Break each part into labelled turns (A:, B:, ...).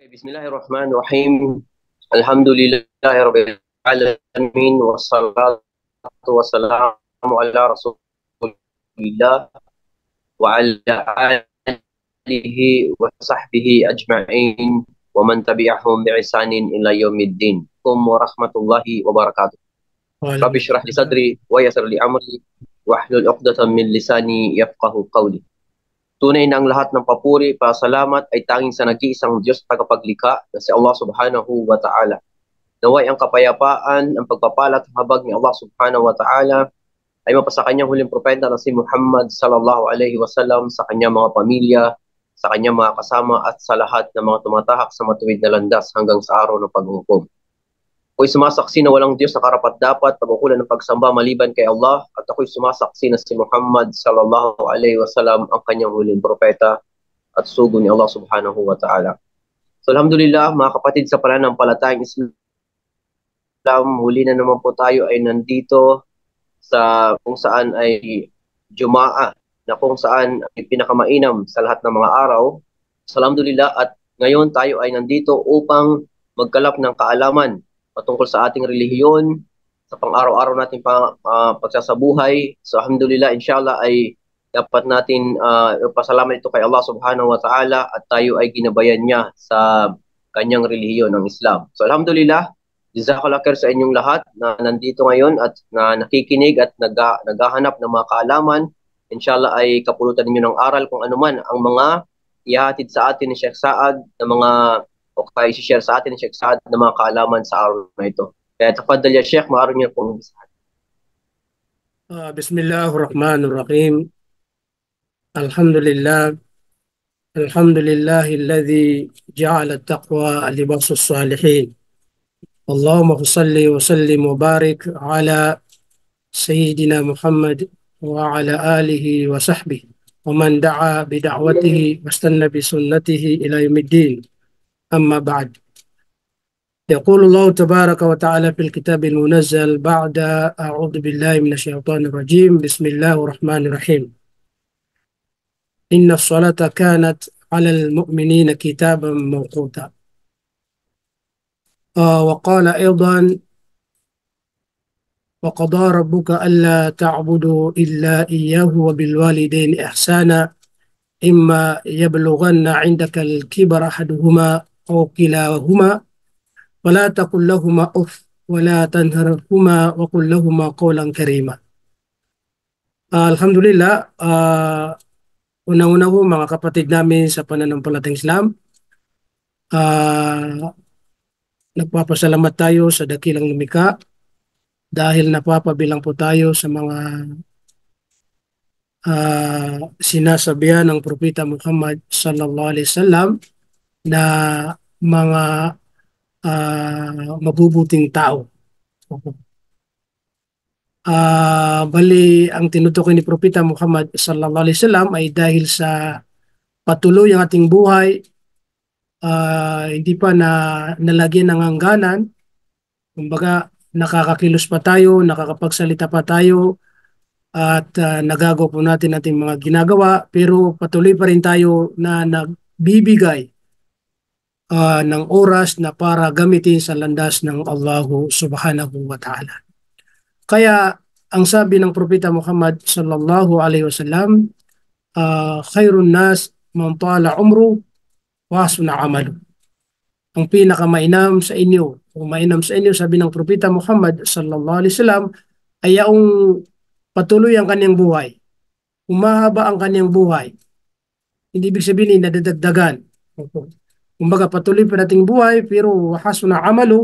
A: Bismillahirrahmanirrahim. Alhamdulillahirabbil alamin wassalatu wassalamu ala rasulillah wa ala alihi wa sahbihi ajma'in wa man tabi'ahum bi ihsanin ila yaumiddin. Assalamualaikum warahmatullahi wabarakatuh. Rabbi shrah li sadri wa yassir li amri wahlul 'uqdatam min lisani yafqahu qawli. Tunay na ang lahat ng papuri, pasalamat ay tanging sa nag-iisang Diyos tagapaglikha na si Allah subhanahu wa ta'ala. Naway ang kapayapaan, ang pagpapala at habag ni Allah subhanahu wa ta'ala ay mapasa kanyang huling propeta na si Muhammad sallallahu alaihi wasallam, sa kanyang mga pamilya, sa kanyang mga kasama at sa lahat ng mga tumatahak sa matuwid na landas hanggang sa araw ng paghukom. Ako'y sumasaksi na walang Diyos na karapat-dapat pagkukulan ng pagsamba maliban kay Allah, at ako'y sumasaksi na si Muhammad sallallahu alaihi wasallam ang kanyang huling propeta at sugo ni Allah subhanahu wa ta'ala. So alhamdulillah mga kapatid sa pananampalatayang Islam, huli na naman po tayo ay nandito sa kung saan ay Jumaa, na kung saan ay pinakamainam sa lahat ng mga araw. So alhamdulillah, at ngayon tayo ay nandito upang magkalap ng kaalaman patungkol sa ating relihiyon, sa pang-araw-araw nating pagsasabuhay. So alhamdulillah, inshallah ay dapat natin pasalamat ito kay Allah subhanahu wa ta'ala, at tayo ay ginabayan niya sa kanyang relihiyon ng Islam. So alhamdulillah, jazakallah khair sa inyong lahat na nandito ngayon at na nakikinig at naghahanap ng mga kaalaman. Inshallah ay kapulutan ninyo ng aral kung ano man ang mga ihahatid sa atin ni Sheikh Saad, na mga o kaya i-share sa atin ni Sheikh Saad ng mga kaalaman sa araw na ito. Kaya tafaddal ya Sheikh, maaari niyo pong umpisahan.
B: Bismillahirrahmanirrahim. Alhamdulillah. Alhamdulillahi alladhi ja'ala at-taqwa libasus salihin. Allahumma salli wa sallim wa barik ala sayyidina Muhammad wa ala alihi wa sahbihi wa man da'a bi da'watihi wastanna bi sunnatihi ila yaumiddin. أما بعد، يقول الله تبارك وتعالى في الكتاب المنزل بعد أعوذ بالله من الشيطان الرجيم بسم الله الرحمن الرحيم إن الصلاة كانت على المؤمنين كتابا موقوتا. وقال أيضا وقضى ربك ألا تعبدوا إلا إياه وبالوالدين إحسانا إما يبلغن عندك الكبر أحدهما أو كلاهما ولا تقل لهما أف ولا تنهرهما وقل لهما قولا كريما. Alhamdulillah, unang-una ho mga kapatid namin sa pananampalatayang Islam, nagpapasalamat tayo sa dakilang lumikha dahil napapabilang po tayo sa mga sinasabihan ng Propeta Muhammad sallallahu alaihi wasallam na mga mabubuting tao. Bali, ang tinutukoy ni Propeta Muhammad sallallahu alaihi wasallam ay dahil sa patuloy ang ating buhay, hindi pa nalagyan ng hangganan. Kumbaga, nakakakilos pa tayo, nakakapagsalita pa tayo, at nagagawa po natin ating mga ginagawa, pero patuloy pa rin tayo na nagbibigay ng oras na para gamitin sa landas ng Allah subhanahu wa ta'ala. Kaya ang sabi ng Propeta Muhammad sallallahu alaihi wasallam, khairun nas man tala umru wa hasuna amalu. Ang pinakamainam sa inyo, o mainam sa inyo, sabi ng Propeta Muhammad sallallahu alaihi wasallam, ay yaong patuloy ang kanyang buhay, umahaba ang kanyang buhay. Hindi ibig sabihin nadadagdagan. Kumbaga, patuloy pa nating buhay pero hasuna amalu,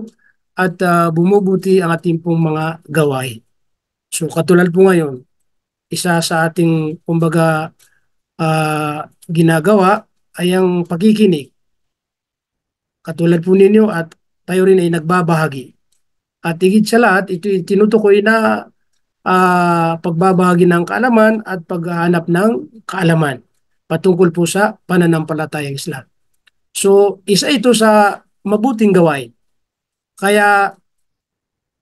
B: at bumubuti ang ating pong mga gawain. So katulad po ngayon, isa sa ating kumbaga ginagawa ay ang pagkikinig. Katulad po ninyo, at tayo rin ay nagbabahagi. At higit sa lahat, ito tinutukoy na pagbabahagi ng kaalaman at paghahanap ng kaalaman patungkol po sa pananampalatayang Islam. So, isa ito sa mabuting gawain. Kaya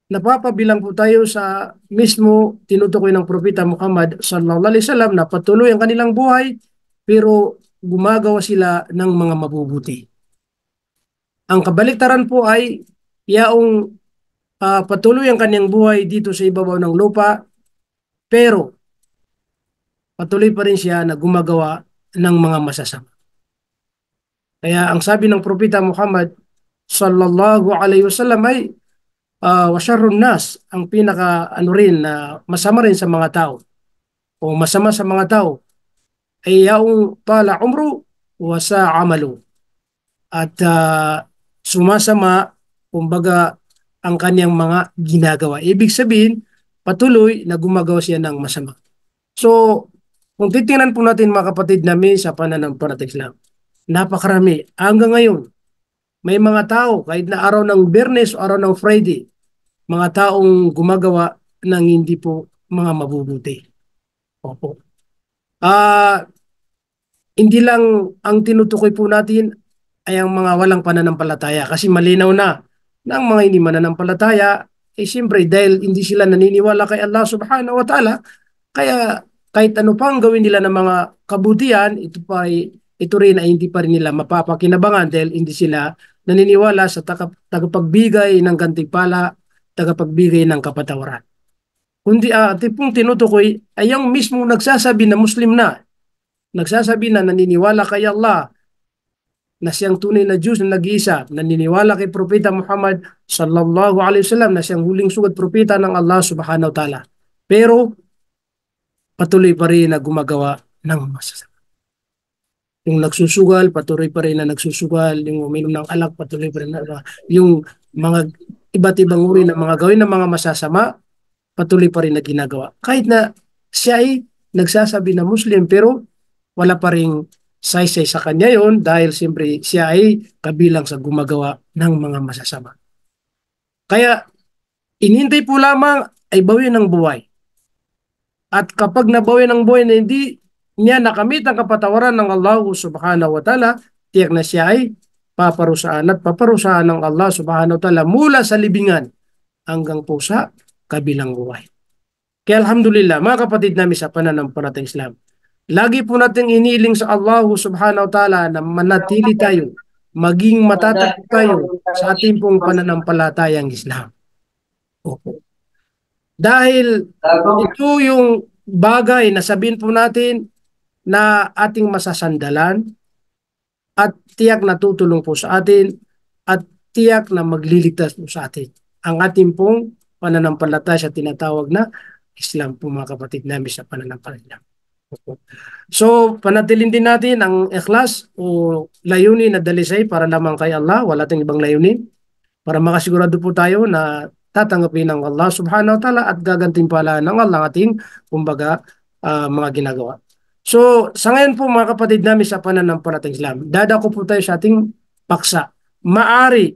B: napapabilang po tayo sa mismo tinutukoy ng Propeta Muhammad sallallahu alaihi wasallam na patuloy ang kanilang buhay pero gumagawa sila ng mga mabubuti. Ang kabaliktaran po ay yaong patuloy ang kanyang buhay dito sa ibabaw ng lupa, pero patuloy pa rin siya na gumagawa ng mga masasama. Kaya ang sabi ng Propeta Muhammad sallallahu alaihi wasallam ay wa syarrun nas, ang pinaka ano rin na masama rin sa mga tao o masama sa mga tao ay yaong tala umru wa sa amalu, at sumasama kumbaga ang kanyang mga ginagawa. Ibig sabihin, patuloy na gumagawa siya ng masama. So, kung titingnan po natin mga kapatid namin sa pananampalataya Islam, napakarami. Hanggang ngayon, may mga tao, kahit na araw ng Biyernes o araw ng Friday, mga taong gumagawa ng hindi po mga mabubuti. Opo. Hindi lang ang tinutukoy po natin ay ang mga walang pananampalataya, kasi malinaw na ang mga hindi mananampalataya ay siyempre dahil hindi sila naniniwala kay Allah subhanahu wa ta'ala, kaya kahit ano pang gawin nila ng mga kabutihan, ito rin ay hindi pa rin nila mapapakinabangan dahil hindi sila naniniwala sa tagapagbigay ng gantimpala, tagapagbigay ng kapatawaran. Kundi tipong tinutukoy ay yung mismo nagsasabi na Muslim na, nagsasabi na naniniwala kay Allah, na siyang tunay na Diyos na nag-iisa, naniniwala kay Propeta Muhammad sallallahu alaihi wasallam na siyang huling sugod propeta ng Allah subhanahu wa ta'ala. Pero patuloy pa rin na gumagawa ng masasama. Yung nagsusugal, patuloy pa rin na nagsusugal. Yung uminom ng alak, patuloy pa rin na. Yung mga iba't ibang uri ng mga gawin ng mga masasama, patuloy pa rin na ginagawa. Kahit na siya ay nagsasabi na Muslim, pero wala pa rin saysay sa kanya yon, dahil siyempre siya ay kabilang sa gumagawa ng mga masasama. Kaya inintay po lamang ay bawi ng buhay. At kapag nabawi ng buhay na hindi niya nakamit ang kapatawaran ng Allah subhanahu wa ta'ala, tiyak na siya ay paparusaan ng Allah subhanahu wa ta'ala mula sa libingan hanggang po sa kabilang buhay. Kaya alhamdulillah, mga kapatid namin sa pananampalatayang Islam, lagi po natin iniiling sa Allah subhanahu wa ta'ala na manatili tayo, maging matatag tayo sa ating pong pananampalatayang Islam. Opo. Dahil ito yung bagay na sabihin po natin na ating masasandalan at tiyak na tutulong po sa atin at tiyak na magliligtas po sa atin. Ang ating pong pananampalataya sa tinatawag na Islam po, mga kapatid namin sa pananampalataya. So, panatilin din natin ang ikhlas o layunin na dalisay para lamang kay Allah, wala tayong ibang layunin, para makasigurado po tayo na tatanggapin ng Allah subhanahu wa ta'ala at gagantimpalaan ng Allah ating kumbaga mga ginagawa. So, sa ngayon po mga kapatid namin sa pananampalatayang Islam, dadako po tayo sa ating paksa. Maari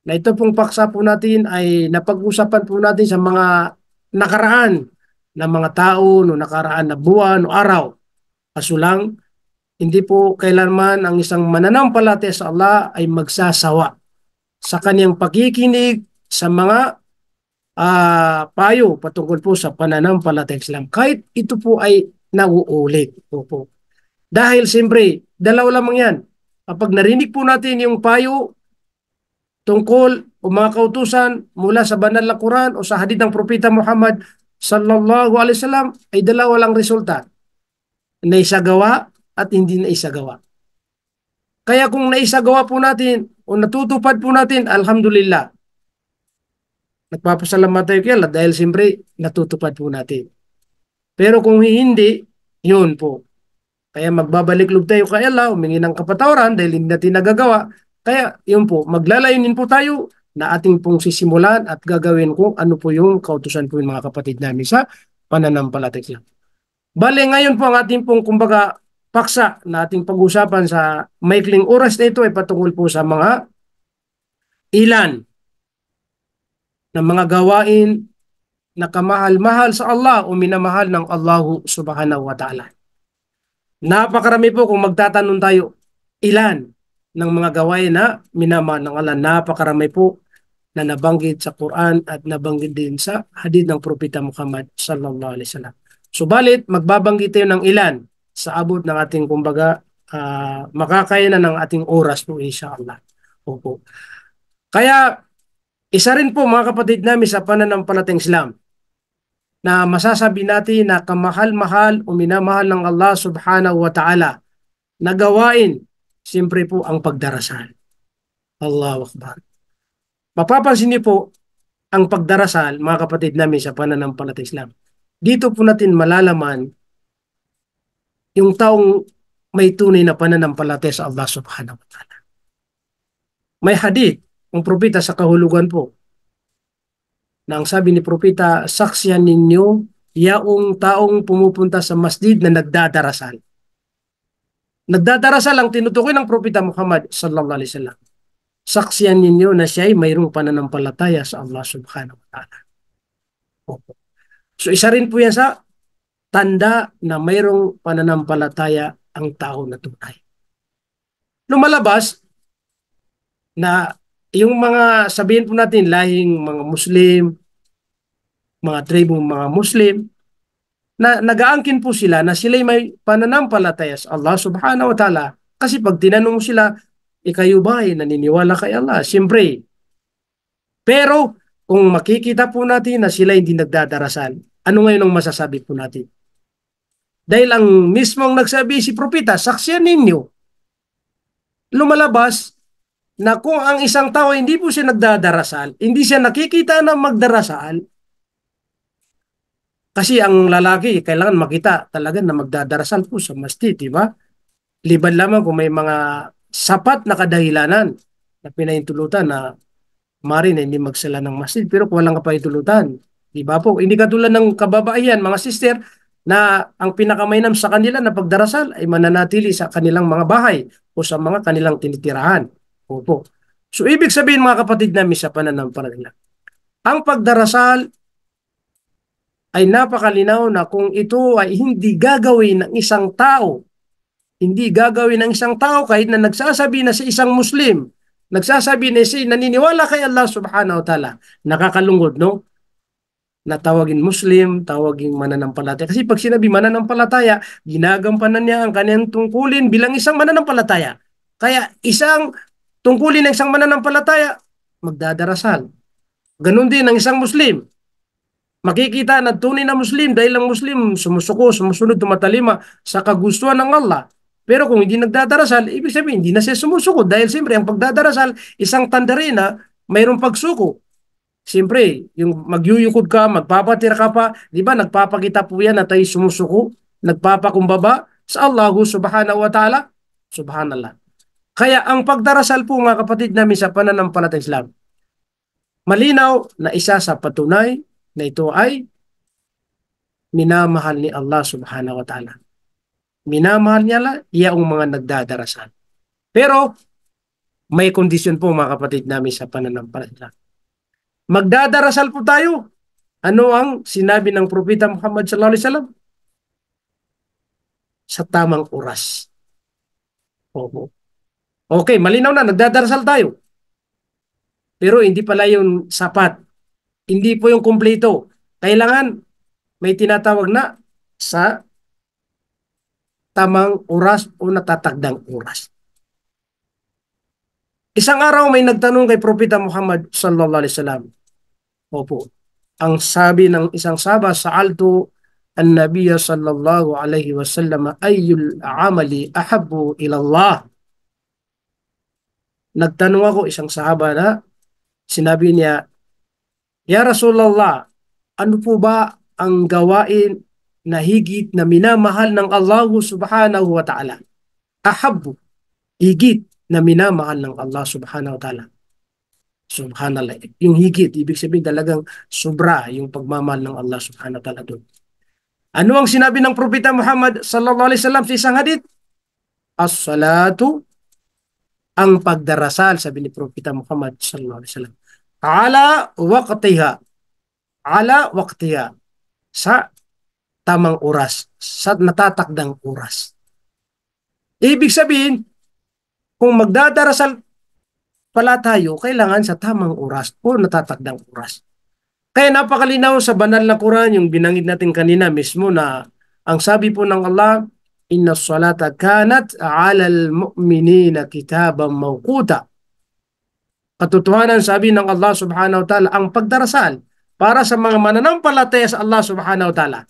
B: na ito pong paksa po natin ay napag-usapan po natin sa mga nakaraan na mga tao, no nakaraan na buwan o araw. Kaso lang, hindi po kailanman ang isang mananampalataya sa Allah ay magsasawa sa kanyang pakikinig sa mga payo patungkol po sa pananampalatayang Islam. Kahit ito po ay nauulit. Po. Dahil siyempre, dalawa lamang yan. Kapag narinig po natin yung payo tungkol o mga kautusan mula sa banal na Quran o sa hadith ng Propeta Muhammad sallallahu alaihi wasallam, ay dalawa lang resulta. Naisagawa at hindi naisagawa. Kaya kung naisagawa po natin o natutupad po natin, alhamdulillah, nagpapasalamat tayo kay Allah dahil siyempre natutupad po natin. Pero kung hindi, yun po. Kaya magbabalik loob tayo kay Allah, humingi ng kapatawaran dahil hindi natin nagagawa. Kaya yun po, maglalayunin po tayo na ating pong sisimulan at gagawin kung ano po yung kautusan po yung mga kapatid namin sa pananampalataya. Bale, ngayon po ang ating pong kumbaga paksa na ating pag-usapan sa maikling oras na ito ay patungkol po sa mga ilan ng mga gawain na kamahal-mahal sa Allah o minamahal ng Allah subhanahu wa ta'ala. Napakarami po kung magtatanong tayo, ilan ng mga gawain na minamahal ng Allah. Napakarami po na nabanggit sa Quran at nabanggit din sa hadith ng Propeta Muhammad sallallahu alaihi wasallam. Subalit, magbabanggit tayo ng ilan sa abot ng ating kumbaga makakaya na ng ating oras po insyaAllah. Opo. Kaya isa rin po mga kapatid namin sa pananampalatayang Islam na masasabi natin na kamahal-mahal o minamahal ng Allah subhanahu wa ta'ala na gawain, siyempre po ang pagdarasal. Allahu Akbar. Mapapansin niyo po ang pagdarasal, mga kapatid namin sa pananampalatayang Islam. Dito po natin malalaman yung taong may tunay na pananampalataya sa Allah subhanahu wa ta'ala. May hadith, ang propeta sa kahulugan po, na ang sabi ni propeta, saksiyan ninyo yaong taong pumupunta sa masjid na nagdadarasal. Nagdadarasal ang tinutukoy ng propeta Muhammad sallallahu alaihi wasallam. Saksiyan ninyo na siya ay mayroong pananampalataya sa Allah subhanahu wa ta'ala. So isa rin po yan sa tanda na mayroong pananampalataya ang tao na tunay. Lumalabas na yung mga sabihin po natin lahing mga Muslim, mga tribong mga Muslim, na nag-aangkin po sila na sila'y may pananampalataya sa Allah subhanahu wa ta'ala. Kasi pag tinanong sila, kayo ba ay naniniwala kay Allah? Siyempre. Pero kung makikita po natin na sila hindi nagdadarasal, ano ngayon ang masasabi po natin? Dahil ang mismong nagsabi si propeta, saksiyan ninyo, lumalabas na kung ang isang tao hindi po siya nagdadarasal, hindi siya nakikita na magdarasal, kasi ang lalaki kailangan makita talaga na magdadarasal po sa masjid, di ba? Liban lamang kung may mga sapat na kadahilanan na pinahintulutan na mari na hindi magsala ng masjid, pero kung walang kapahintulutan, di ba po? Hindi katulad ng kababaihan, mga sister, na ang pinakamainam sa kanila na pagdarasal ay mananatili sa kanilang mga bahay o sa mga kanilang tinitirahan. Opo. So, ibig sabihin mga kapatid namin sa pananampalataya, ang pagdarasal ay napakalinaw na kung ito ay hindi gagawin ng isang tao, hindi gagawin ng isang tao kahit na nagsasabi na sa isang Muslim, nagsasabi na siya naniniwala kay Allah subhanahu wa ta'ala, nakakalungkot, no? Na tawagin Muslim, tawagin mananampalataya. Kasi pag sinabi mananampalataya, ginagampanan niya ang kanyang tungkulin bilang isang mananampalataya. Kaya isang tungkulin ng isang mananampalataya, magdadarasal. Ganon din ang isang Muslim. Makikita na tunay na Muslim dahil ang Muslim sumusuko, sumusunod, tumatalima sa kagustuhan ng Allah. Pero kung hindi nagdadarasal, ibig sabihin hindi na siya sumusuko dahil siyempre ang pagdadarasal, isang tanda rin na mayroong pagsuko. Siyempre, yung magyuyukod ka, magpapatira ka pa, di ba nagpapakita po yan na tayo sumusuko, nagpapakumbaba sa Allah subhanahu wa ta'ala. Subhanallah. Kaya ang pagdarasal po mga kapatid namin sa pananampalatayang Islam, malinaw na isa sa patunay na ito ay minamahal ni Allah subhanahu wa ta'ala. Minamahal niya lang iyang mga nagdadarasal. Pero may kondisyon po mga kapatid namin sa pananampalataya. Magdadarasal po tayo. Ano ang sinabi ng propeta Muhammad sallallahu alaihi wasallam? Sa tamang oras. Opo. Okay, malinaw na, nagdadarasal tayo. Pero hindi pala yung sapat. Hindi po yung kumpleto. Kailangan may tinatawag na sa tamang oras o natatagdang oras. Isang araw may nagtanong kay propeta Muhammad sallallahu alaihi wasallam. Opo. Ang sabi ng isang sahaba, sa'altu an-nabiyya sallallahu alaihi wasallam ayyul amali ahabbu ila Allah. Nagtanong ako isang sahaba na sinabi niya, Ya Rasulullah, ano po ba ang gawain na higit na minamahal ng Allah subhanahu wa ta'ala? Ahabbu, higit na minamahal ng Allah subhanahu wa ta'ala. Subhanallah. Yung higit, ibig sabihin talagang sobra yung pagmamahal ng Allah subhanahu wa ta'ala doon. Ano ang sinabi ng propeta Muhammad sallallahu alaihi wasallam sa isang hadith? As-salatu, ang pagdarasal, sabi ni propeta Muhammad sallallahu alaihi wasallam. Ala waqtiha. Ala waqtiha. Sa tamang oras, sa natatakdang oras. Ibig sabihin, kung magdadarasal pala tayo, kailangan sa tamang oras o natatagdang oras. Kaya napakalinaw sa banal na Quran, yung binanggit natin kanina mismo na ang sabi po ng Allah, Inna salata kanat 'alal mu'minina kitaban mawquta. katotohanan sabi ng Allah subhanahu wa ta'ala, ang pagdarasal para sa mga mananampalataya sa Allah subhanahu wa ta'ala.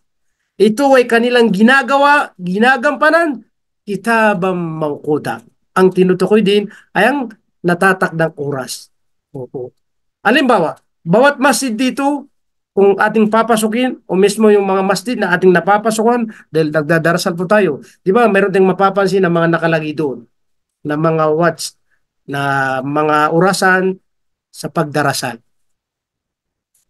B: Ito ay kanilang ginagampanan, kitabang mawquta. Ang tinutukoy din ay ang natatakdang oras. Opo. Halimbawa, bawat masjid dito, kung ating papasukin o mismo yung mga masjid na ating napapasukan dahil nagdadarasal po tayo, di ba mayroon tayong mapapansin na mga nakalagay doon na mga watch, na mga orasan sa pagdarasal.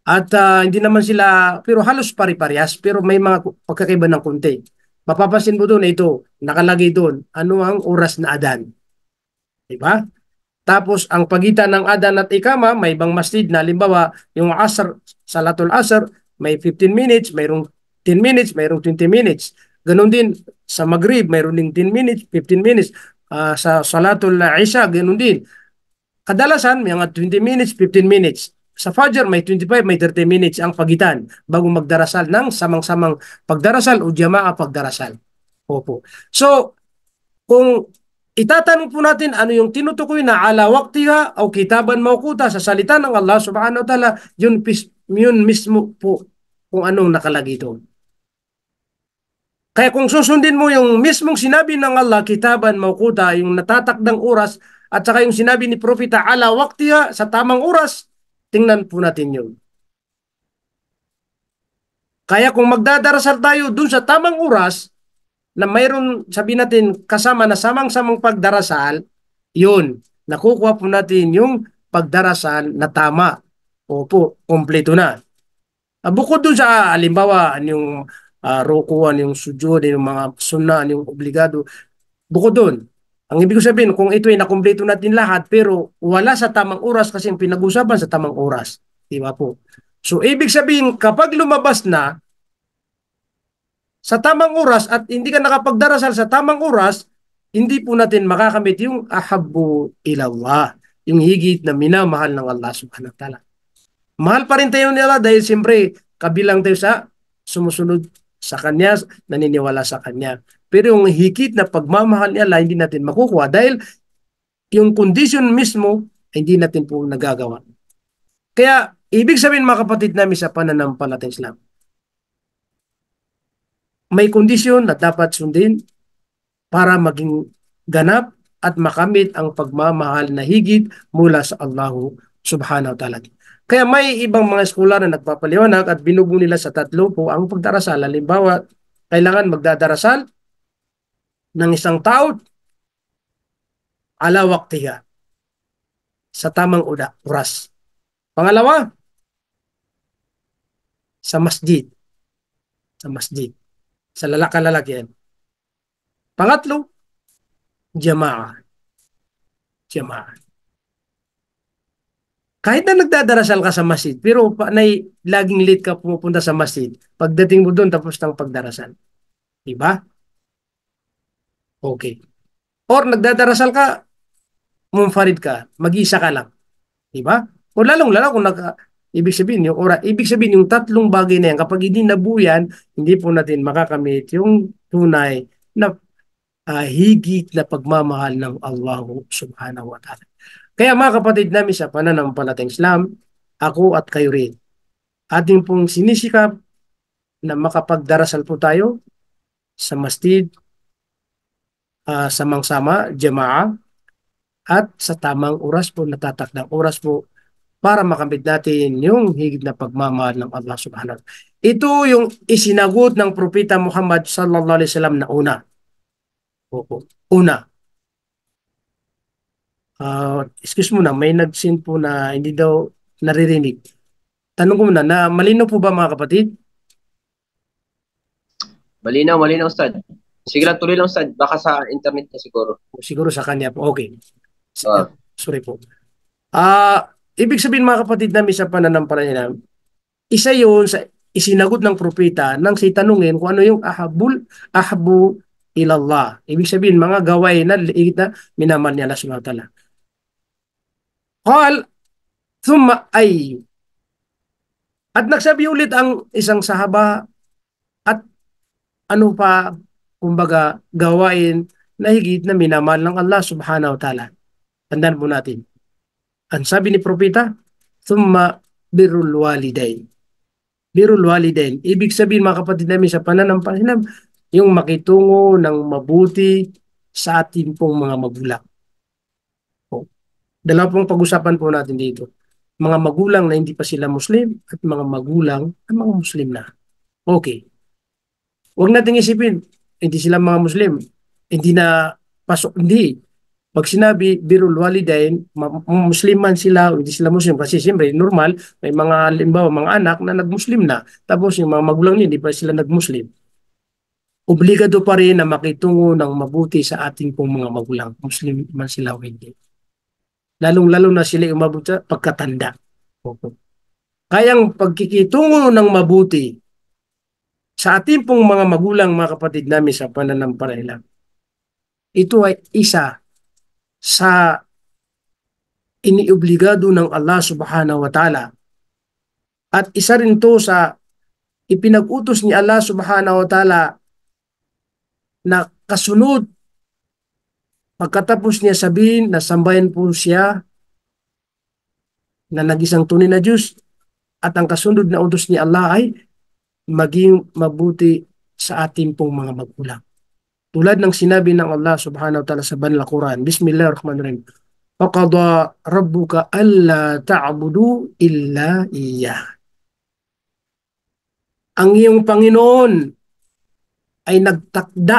B: At hindi naman sila, pero halos pari-parehas, pero may mga pagkakaiba ng konti. Mapapansin mo doon, ito, nakalagay doon, ano ang oras na adan. Diba? Tapos, ang pagitan ng adan at ikama, may ibang masjid na, halimbawa, yung asr, salatul asr, may 15 minutes, mayroong 10 minutes, mayroong 20 minutes. Ganon din, sa maghrib, mayroon din 10 minutes, 15 minutes. Sa salatul isha, ganon din. Kadalasan, may mga 20 minutes, 15 minutes. Sa Fajr, may 25, may 30 minutes ang pagitan bago magdarasal ng samang-samang pagdarasal o jama'a pagdarasal. Opo. So, kung itatanong po natin ano yung tinutukoy na ala waqtiha o kitaban mawquta sa salita ng Allah subhanahu wa ta'ala, yun mismo po kung anong nakalagay doon. Kaya kung susundin mo yung mismong sinabi ng Allah, kitaban mawquta, yung natatakdang oras, at saka yung sinabi ni Propeta ala waqtiha sa tamang oras, tingnan po natin yun. Kaya kung magdadarasal tayo dun sa tamang oras, na mayroon, sabi natin, kasama na samang-samang pagdarasal, yun, nakukuha po natin yung pagdarasal na tama. Opo, kompleto na. Bukod dun sa, halimbawa, yung rukuan, yung sujud, yung mga sunnah, yung obligado, bukod dun, ang ibig sabihin, kung ito ay nakumpleto natin lahat, pero wala sa tamang oras kasi yung pinag-usapan sa tamang oras. Di ba po? So, ibig sabihin, kapag lumabas na sa tamang oras at hindi ka nakapagdarasal sa tamang oras, hindi po natin makakamit yung ahabbu ilallah, yung higit na minamahal ng Allah subhanahu wa ta'ala. Mahal pa rin tayo ni Allah dahil siyempre kabilang tayo sa sumusunod sa Kanya, naniniwala sa Kanya. Pero yung higit na pagmamahal ni Allah, hindi natin makukuha dahil yung condition mismo, hindi natin po nagagawa. Kaya, ibig sabihin mga kapatid namin sa pananampalatayang Islam, may kondisyon na dapat sundin para maging ganap at makamit ang pagmamahal na higit mula sa Allah subhanahu wa ta'ala. Kaya may ibang mga eskolar na nagpapaliwanag at binubo nila sa tatlo po ang pagdarasal. Halimbawa, kailangan magdadarasal ng isang tao ala waqtiha, sa tamang oras. Pangalawa, sa masjid. Sa masjid. Sa lalaki-lalaki. Pangatlo, jama'a. Jama'a. Kahit na nagdadarasal ka sa masjid, pero laging late ka pumupunta sa masjid, pagdating mo doon, tapos ng pagdarasal. Diba? Okay. Or nagdadarasal ka, munfarid ka, mag-isa ka lang. Diba? O lalong-lalo kung ibig sabihin yung tatlong bagay na yan, kapag hindi nabuyan, hindi po natin makakamit yung tunay na higit na pagmamahal ng Allah subhanahu wa ta'ala. Kaya mga kapatid namin sa pananampalatayang Islam, ako at kayo rin, ating pong sinisikap na makapagdarasal po tayo sa masjid, samang-sama, jama'a, at sa tamang oras po, natatakdang oras po, para makamit natin yung higit na pagmamahal ng Allah subhanahu wa ta'ala. Ito yung isinagot ng Propeta Muhammad sallallahu alaihi wasallam na una. Opo. Una. Excuse mo na, may nag-send po na hindi daw naririnig. Tanong ko muna, na malinaw po ba mga kapatid?
A: Malinaw, Ustad. Sige lang, tuloy lang, Ustad. Baka sa internet na siguro.
B: Siguro sa kanya po. Okay. Sorry po. Ibig sabihin mga kapatid namin sa pananampalataya, isa yun sa isinagot ng propeta nang sitanungin kung ano yung ahbu ilallah. Ibig sabihin mga gawain na liit na minamahal niya Allah subhanahu wa ta'ala. Qal thumma ay. At nagsabi ulit ang isang sahaba at ano pa, kumbaga, gawain na higit na minamahal ng Allah subhanahu wa ta'ala. Tandaan po natin. Ang sabi ni propeta, thumma birrul walidain. Birrul walidain. Ibig sabihin mga kapatid namin sa pananampalataya, yung makitungo ng mabuti sa ating pong mga magulang. O, dalawa pong pag-usapan po natin dito. Mga magulang na hindi pa sila Muslim at mga magulang na mga Muslim na. Okay. Huwag nating isipin, hindi sila mga Muslim. Hindi na pasok, hindi. Pag sinabi, birrul walidain, Muslim man sila, hindi sila Muslim. Kasi siyempre, normal, may mga, halimbawa, mga anak na nag-Muslim na. Tapos yung mga magulang niya, hindi pa sila nag-Muslim. Obligado pa rin na makitungo ng mabuti sa ating pong mga magulang. Muslim man sila o hindi. Lalong-lalo na sila umabot sa pagkatanda. Kayang pagkikitungo ng mabuti sa ating pong mga magulang, mga kapatid namin sa pananampalataya, ito ay isa sa iniobligado ng Allah subhanahu wa ta'ala. At isa rin to sa ipinag-utos ni Allah subhanahu wa ta'ala na kasunod pagkatapos niya sabihin na sambayan po siya na nag-isang tunay na Diyos, at ang kasunod na utos ni Allah ay maging mabuti sa ating pong mga magulang. Tulad ng sinabi ng Allah subhanahu wa ta'ala sa Banal Quran, Bismillahirrahmanirrahim, Faqada rabbuka alla ta'budu illa iyyah. Ang iyong Panginoon ay nagtakda,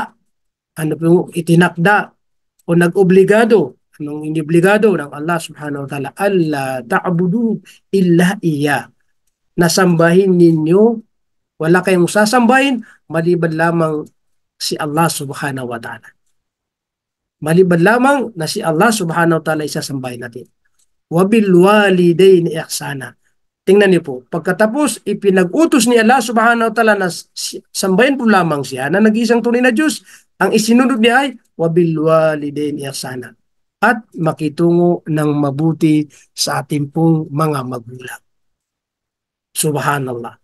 B: ano po itinakda o nag-obligado, anong inobligado ng Allah subhanahu wa ta'ala, alla ta'budu illa iyyah. Nasambahin ninyo, wala kayong sasambahin maliban lamang si Allah subhanahu wa ta'ala. Maliban lamang na si Allah subhanahu wa ta'ala isasambahin natin. Wabil walidaini ihsana. Tingnan niyo po, pagkatapos ipinag-utos ni Allah subhanahu wa ta'ala na sambahin po lamang siya na nag-iisang tunay na Diyos, ang isinunod niya ay wabil walidaini ihsana. At makitungo ng mabuti sa ating pong mga magulang. Subhanallah.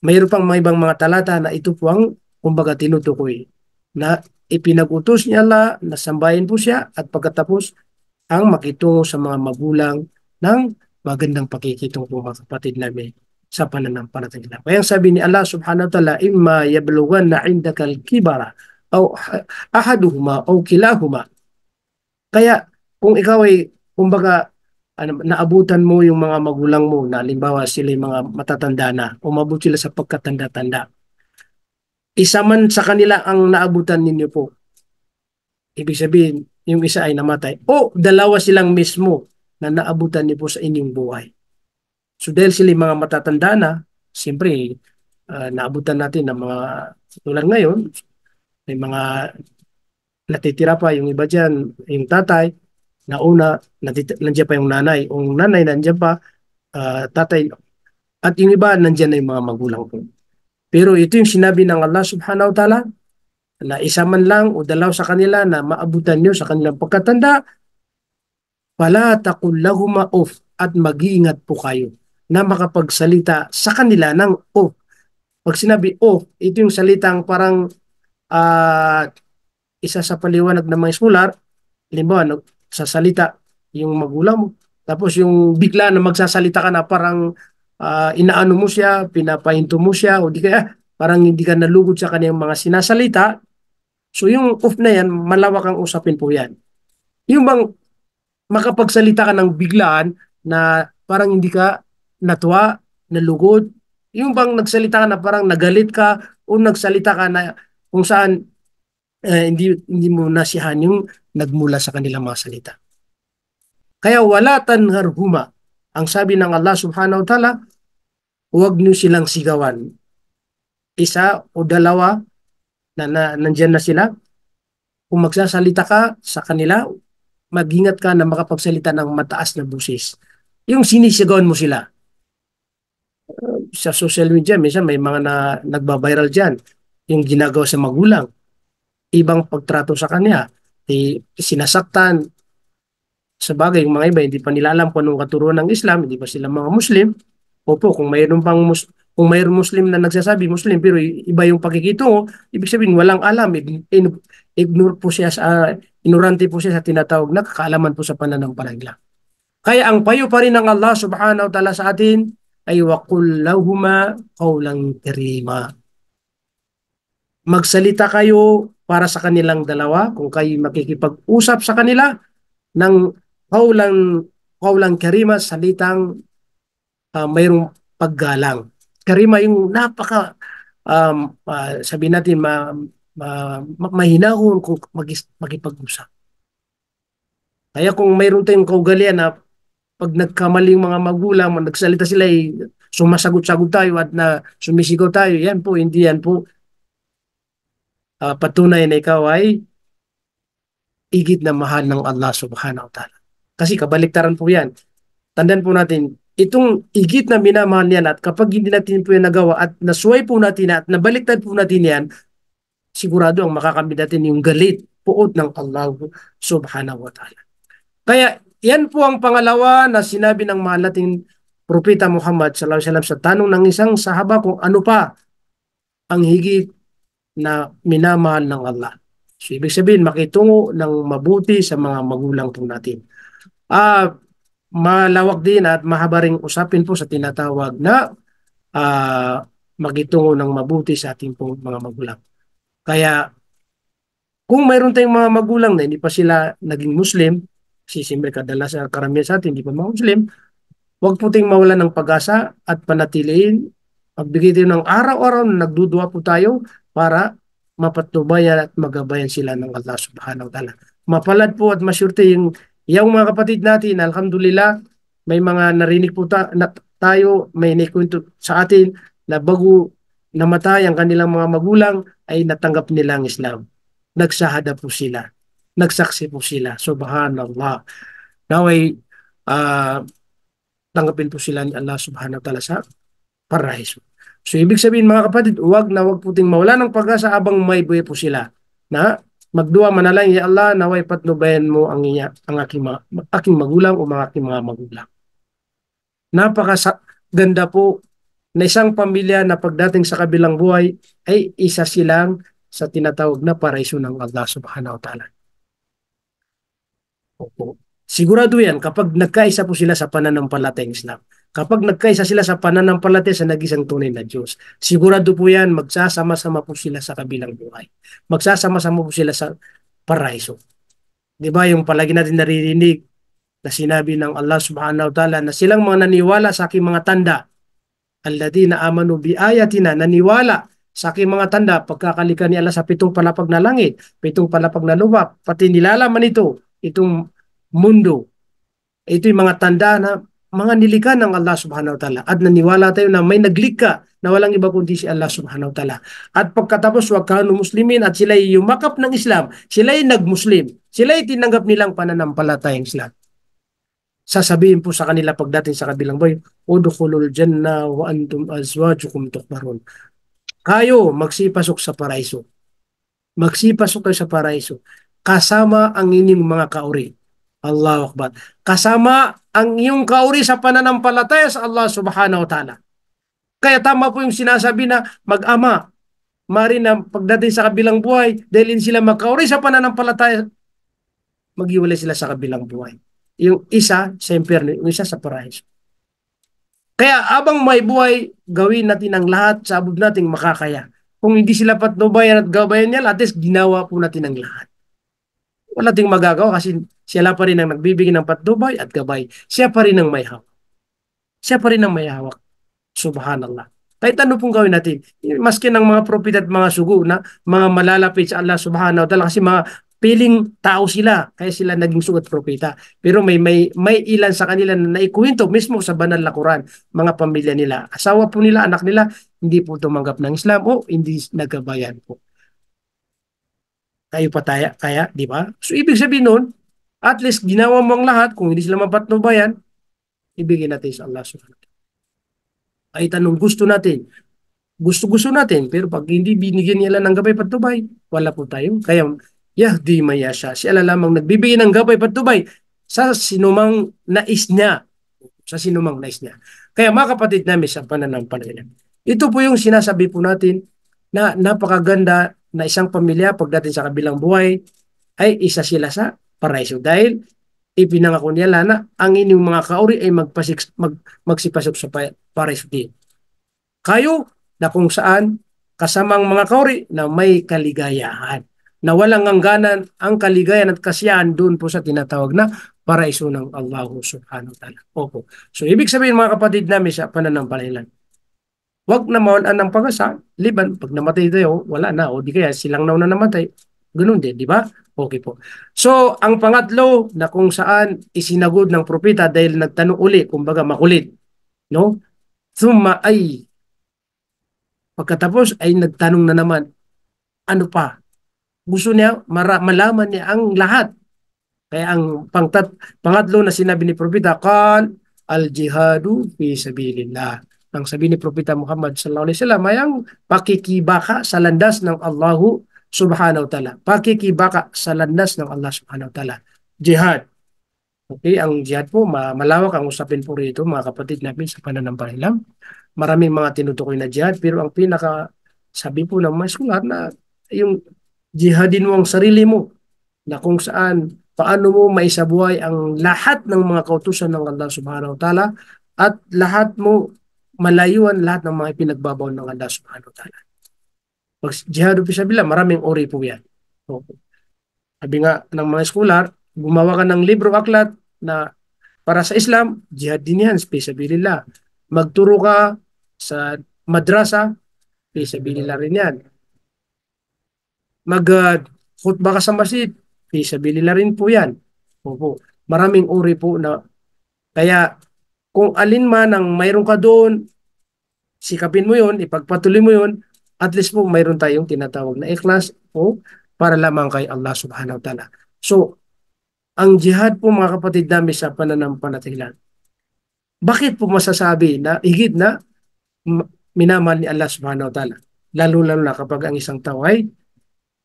B: Mayroon pang may ibang mga talata na ito po ang kumbaga tinutukoy na ipinag-utos niya Allah na sambahin po siya at pagkatapos ang makitungo sa mga magulang ng magandang pakikitungo po mga kapatid namin sa pananampalataya. Kaya sabi ni Allah subhanahu wa ta'ala, imma yablughanna 'indaka al-kibara aw ahaduhuma aw kilahuma. Kaya kung ikaw ay kumbaga naabutan mo yung mga magulang mo na halimbawa sila yung mga matatanda na, umabot sila sa pagkatanda-tanda. Isa man sa kanila ang naabutan ninyo po. Ibig sabihin, yung isa ay namatay. O dalawa silang mismo na naabutan niyo po sa inyong buhay. So dahil sila yung mga matatanda na, siyempre, naabutan natin ng mga tulad ngayon, may mga natitira pa yung iba dyan, yung tatay, nauna, nandiyan pa yung nanay. Yung nanay, nandiyan pa, tatay, at yung iba, nandiyan na yung mga magulang ko. Pero ito yung sinabi ng Allah subhanahu wa ta'ala, na isa man lang o dalaw sa kanila na maabutan nyo sa kanilang pagkatanda, fala taqul lahuma uff, at mag-iingat po kayo na makapagsalita sa kanila ng uff. Pag sinabi uff, ito yung salitang parang isa sa paliwanag ng mga scholar, halimbawa, sasalita yung magulang mo, tapos yung bigla na magsasalita ka na parang inaano mo siya, pinapahinto mo siya, o di kaya parang hindi ka nalugod sa kanyang mga sinasalita. So yung off na yan, malawak ang usapin po yan. Yung bang makapagsalita ka ng biglaan na parang hindi ka natuwa, nalugod, yung bang nagsalita ka na parang nagalit ka o nagsalita ka na kung saan hindi mo nasiyahan yung nagmula sa kanilang mga salita. Kaya wala tanharhuma. Ang sabi ng Allah subhanahu wa ta'ala, huwag niyo silang sigawan. Isa o dalawa na nandyan na sila. Kung magsasalita ka sa kanila, mag-ingat ka na makapagsalita ng mataas na busis. Yung sinisigawan mo sila. Sa social media, minsan may mga nagbabiral dyan. Yung ginagawa sa magulang. Ibang pagtrato sa kanya. Sinasaktan. Sa bagay, yung mga iba, hindi pa nila alam kung anong katuruan ng Islam, hindi pa sila mga Muslim. Opo, kung mayroon Muslim na nagsasabi Muslim, pero iba yung pakikitungo, ibig sabihin, walang alam. Ignore po siya ignorante po siya sa tinatawag na kakaalaman po sa pananampalataya. Kaya ang payo pa rin ng Allah subhanahu wa ta'ala sa atin ay waqul lahuma qawlan karima. Magsalita kayo para sa kanilang dalawa kung kayo makikipag-usap sa kanila ng qawlan karima, salitang mayroong paggalang. Karima yung napaka sabihin natin mahinahon kung makipag-usap. Kaya kung mayroon tayong kaugalian na pag nagkamali yung mga magulang, nagsalita sila, sumasagot-sagot tayo at na sumisigaw tayo, yan po, hindi yan po patunay na ikaw ay igit na mahal ng Allah subhanahu wa ta'ala. Kasi kabaliktaran po yan. Tandaan po natin, itong igit na minamahal niyan at kapag hindi natin po yan nagawa at nasuway po natin at nabaliktad po natin yan, sigurado ang makakamit natin yung galit, puot ng Allah subhanahu wa ta'ala. Kaya yan po ang pangalawa na sinabi ng mahal nating Propeta Muhammad sallallahu alaihi wasallam sa tanong ng isang sahaba kung ano pa ang higit na minamahal ng Allah. So, ibig sabihin, makitungo ng mabuti sa mga magulang po natin. Malawak din at mahaba ring usapin po sa tinatawag na makitungo ng mabuti sa ating po mga magulang. Kaya, kung mayroon tayong mga magulang na hindi pa sila naging Muslim, kasi siyempre kadalasan karamihan sa atin hindi pa mga Muslim, huwag po tayong mawalan ng pag-asa at panatiliin. Magbigay tayo ng araw-araw na nagdudua po tayo para mapatnubayan at magabayan sila ng Allah subhanahu wa ta'ala. Mapalad po at masyurte yung mga kapatid natin, alhamdulillah, may mga narinig po tayo, may naikwento sa atin na bago namatay ang kanilang mga magulang ay natanggap nila ang Islam. Nagsahada po sila. Nagsaksi po sila. Subhanallah. Naway, tanggapin po sila ni Allah subhanahu wa ta'ala sa paraiso. So, ibig sabihin mga kapatid, huwag po ting mawala ng pag-asa abang may buhay po sila na magdua manalangin, ya Allah, naway patnubayan mo ang aking magulang o aking mga magulang. Napakaganda po na isang pamilya na pagdating sa kabilang buhay ay isa silang sa tinatawag na paraiso ng Allah subhanahu wa ta'ala. Opo. Sigurado yan kapag nagkaisa po sila sa pananampalatayang Islam. Kapag nagkaisa sila sa pananampalataya sa nag-isang tunay na Diyos, sigurado po yan, magsasama-sama po sila sa kabilang buhay. Magsasama-sama po sila sa paraiso. Di ba yung palagi natin naririnig na sinabi ng Allah subhanahu wa ta'ala na silang mga naniwala sa aking mga tanda, alladhina amanu bi ayatina, naniwala sa aking mga tanda, pagkakalikan ni Allah sa 7 palapag na langit, 7 palapag na lupa, pati nilalaman itong mundo. Ito yung mga tanda na mga nilikha ng Allah subhanahu wa ta'ala at naniwala tayo na may naglikha na walang iba kundi si Allah subhanahu wa ta'ala. At pagkatapos wakanu muslimin at sila yumakap ng Islam, sila nag-Muslim, sila tinanggap nilang pananampalatayang Islam. Sasabihin po sa kanila pagdating sa kabilang buhay, udkhulul janna wa antum azwajukum tuhbarun. Kayo magsipasok sa paraiso. Magsipasok kayo sa paraiso kasama ang inyong mga kauri. Allahu Akbar. Kasama ang iyong kauri sa pananampalataya sa Allah subhanahu wa ta'ala. Kaya tama po yung sinasabi na mag-ama, mari na pagdating sa kabilang buhay, dahil sila magkauri sa pananampalataya, maghiwalay sila sa kabilang buhay. Yung isa sa impyerno, yung isa sa paraiso. Kaya abang may buhay, gawin natin ang lahat sa abot nating makakaya. Kung hindi sila patnubayan at gabayan niya, at least ginawa po natin ang lahat. Wala ting magagawa kasi sila pa rin ang nagbibigay ng patnubay at gabay. Siya pa rin ang may hawak. Siya pa rin ang may hawak. Subhanallah. Kahit ano pong gawin natin. Maski ng mga prophet at mga sugo na mga malalapit sa Allah subhanahu wa ta'ala kasi mga piling tao sila. Kaya sila naging sugo at propeta. Pero may ilan sa kanila na naikuwento mismo sa banal na Quran. Mga pamilya nila. Asawa po nila, anak nila, hindi po tumanggap ng Islam o hindi nagabayan po. Kayo pa kaya, di ba? So, ibig sabihin nun, at least ginawa mo ang lahat, kung hindi sila mapatnubayan, ibigay natin sa Allah subhanahu wa ta'ala. Ay tanong, gusto natin, pero pag hindi binigyan nila ng gabay patnubay, wala po tayo. Kaya, yahdi mayasha, si Allah lamang nagbibigay ng gabay patnubay sa sinumang nais niya. Sa sinumang nais niya. Kaya mga kapatid namin sa pananampalataya, ito po yung sinasabi po natin na napakaganda na isang pamilya pagdating sa kabilang buhay ay isa sila sa paraiso. Dahil ipinangako niya na ang inyong mga kauri ay magsipasok sa paraiso din. Kayo na kung saan kasamang mga kauri na may kaligayahan, na walang hangganan ang kaligayahan at kasiyahan doon po sa tinatawag na paraiso ng Allah subhanahu wa ta'ala. Opo. So ibig sabihin mga kapatid namin sa pananampalataya, wag na mawalan ng pag-asa, liban pag namatay tayo, wala na, o di kaya silang na namatay. Ganun din, di ba? Okay po. So, ang pangatlo na kung saan isinagod ng propeta dahil nagtanong uli, kumbaga makulit, no? Thumma ay, pagkatapos ay nagtanong na naman, ano pa? Gusto niya, malaman niya ang lahat. Kaya ang pangatlo na sinabi ni propeta, qal al-jihadu fi sabilillah. Ang sabi ni propeta Muhammad sallallahu alaihi wasallam ay ang pakikibaka sa landas ng Allahu subhanahu wa ta'ala. Pakikibaka sa landas ng Allah subhanahu wa ta'ala. Jihad. Okay, ang jihad po, malawak ang usapin po rito mga kapatid namin sa pananampalataya. Maraming mga tinutukoy na jihad, pero ang pinaka sabi po ng mga skular na yung jihadin mo ang sarili mo, na kung saan paano mo maisabuhay ang lahat ng mga kautusan ng Allah subhanahu wa ta'ala at lahat mo malayuan lahat ng mga pinagbabaw ng Allah subhanahu wa ta'ala. Pag jihad fisabilillah, maraming uri po yan. Okay. Sabi nga ng mga scholar, gumawa ka ng libro aklat na para sa Islam, jihad din yan, fisabilillah. Magturo ka sa madrasa, fisabilillah rin yan. Khutbah ka sa masjid, fisabilillah rin po yan. Opo. Maraming uri po na kaya kung alin man ang mayroon ka doon, sikapin mo yun, ipagpatuloy mo yun, at least po mayroon tayong tinatawag na ikhlas o para lamang kay Allah subhanahu wa ta'ala. So, ang jihad po mga kapatid namin sa pananampalataya, bakit po masasabi na higit na minamahal ni Allah subhanahu wa ta'ala? Lalo-lalo na kapag ang isang tao ay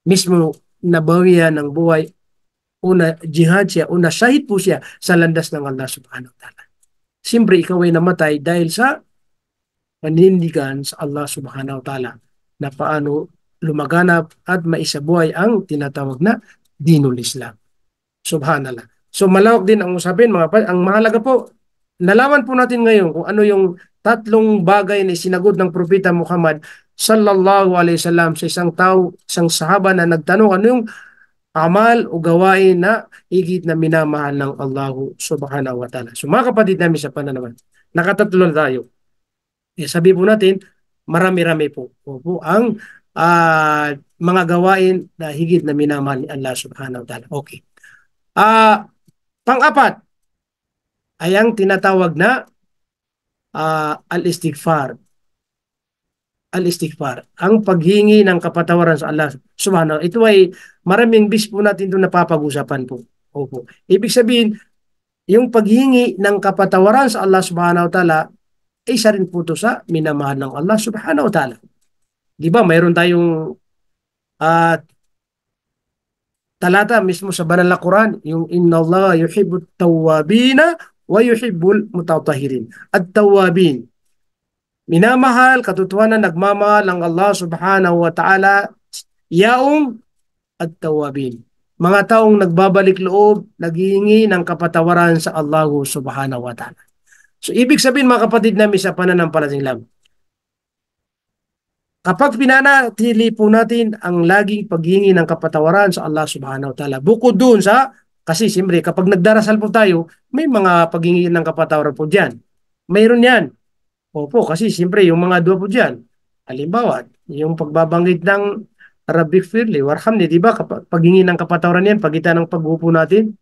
B: mismo nabawian ng buhay, una jihad siya, una shahid po siya sa landas ng Allah subhanahu wa ta'ala. Siyempre, ikaw ay namatay dahil sa panindigan sa Allah subhanahu wa ta'ala na paano lumaganap at maisabuhay ang tinatawag na dinul Islam. Subhanallah. So malawak din ang usapin mga ang mahalaga po, nalaman po natin ngayon kung ano yung tatlong bagay na sinagod ng propeta Muhammad sallallahu alaihi wasallam sa isang tao, isang sahaba na nagtanong ano yung amal o gawain na higit na minamahal ng Allah subhanahu wa ta'ala. So mga kapatid namin sa pananaman, nakatatlo na tayo. Sabi po natin, marami-rami po. Opo, ang mga gawain na higit na minamahal ni Allah subhanahu wa ta'ala. Okay. Pang-apat ay ang tinatawag na al-istighfar. Al-istighfar, ang paghingi ng kapatawaran sa Allah subhanahu. Ito ay maraming bis po natin doon napapag-usapan po. Opo. Ibig sabihin, yung paghingi ng kapatawaran sa Allah subhanahu wa ta'ala, isa rin po ito sa minamahal ng Allah subhanahu wa ta'ala. Di ba, mayroon tayong talata mismo sa banal na Quran, yung inna Allah yuhibbut tawwabina wa yuhibbul mutatahhirin. At-tawwabin, minamahal, katotohanan, nagmamahal ang Allah subhanahu wa ta'ala, yaong at-tawwabin, mga taong nagbabalik loob, naghihingi ng kapatawaran sa Allah subhanahu wa ta'ala. So, ibig sabihin mga kapatid namin sa pananampalataya, kapag pinanatili po natin ang laging paghingi ng kapatawaran sa Allah subhanahu wa ta'ala, bukod dun sa, kasi siyempre kapag nagdarasal po tayo, may mga paghingi ng kapatawaran po dyan. Mayroon yan. Opo, kasi siyempre yung mga dua po dyan, halimbawa, yung pagbabanggit ng Rabbi Firli, Warhamni, di ba? Paghingi ng kapatawaran yan, pagitan ng paghupo natin.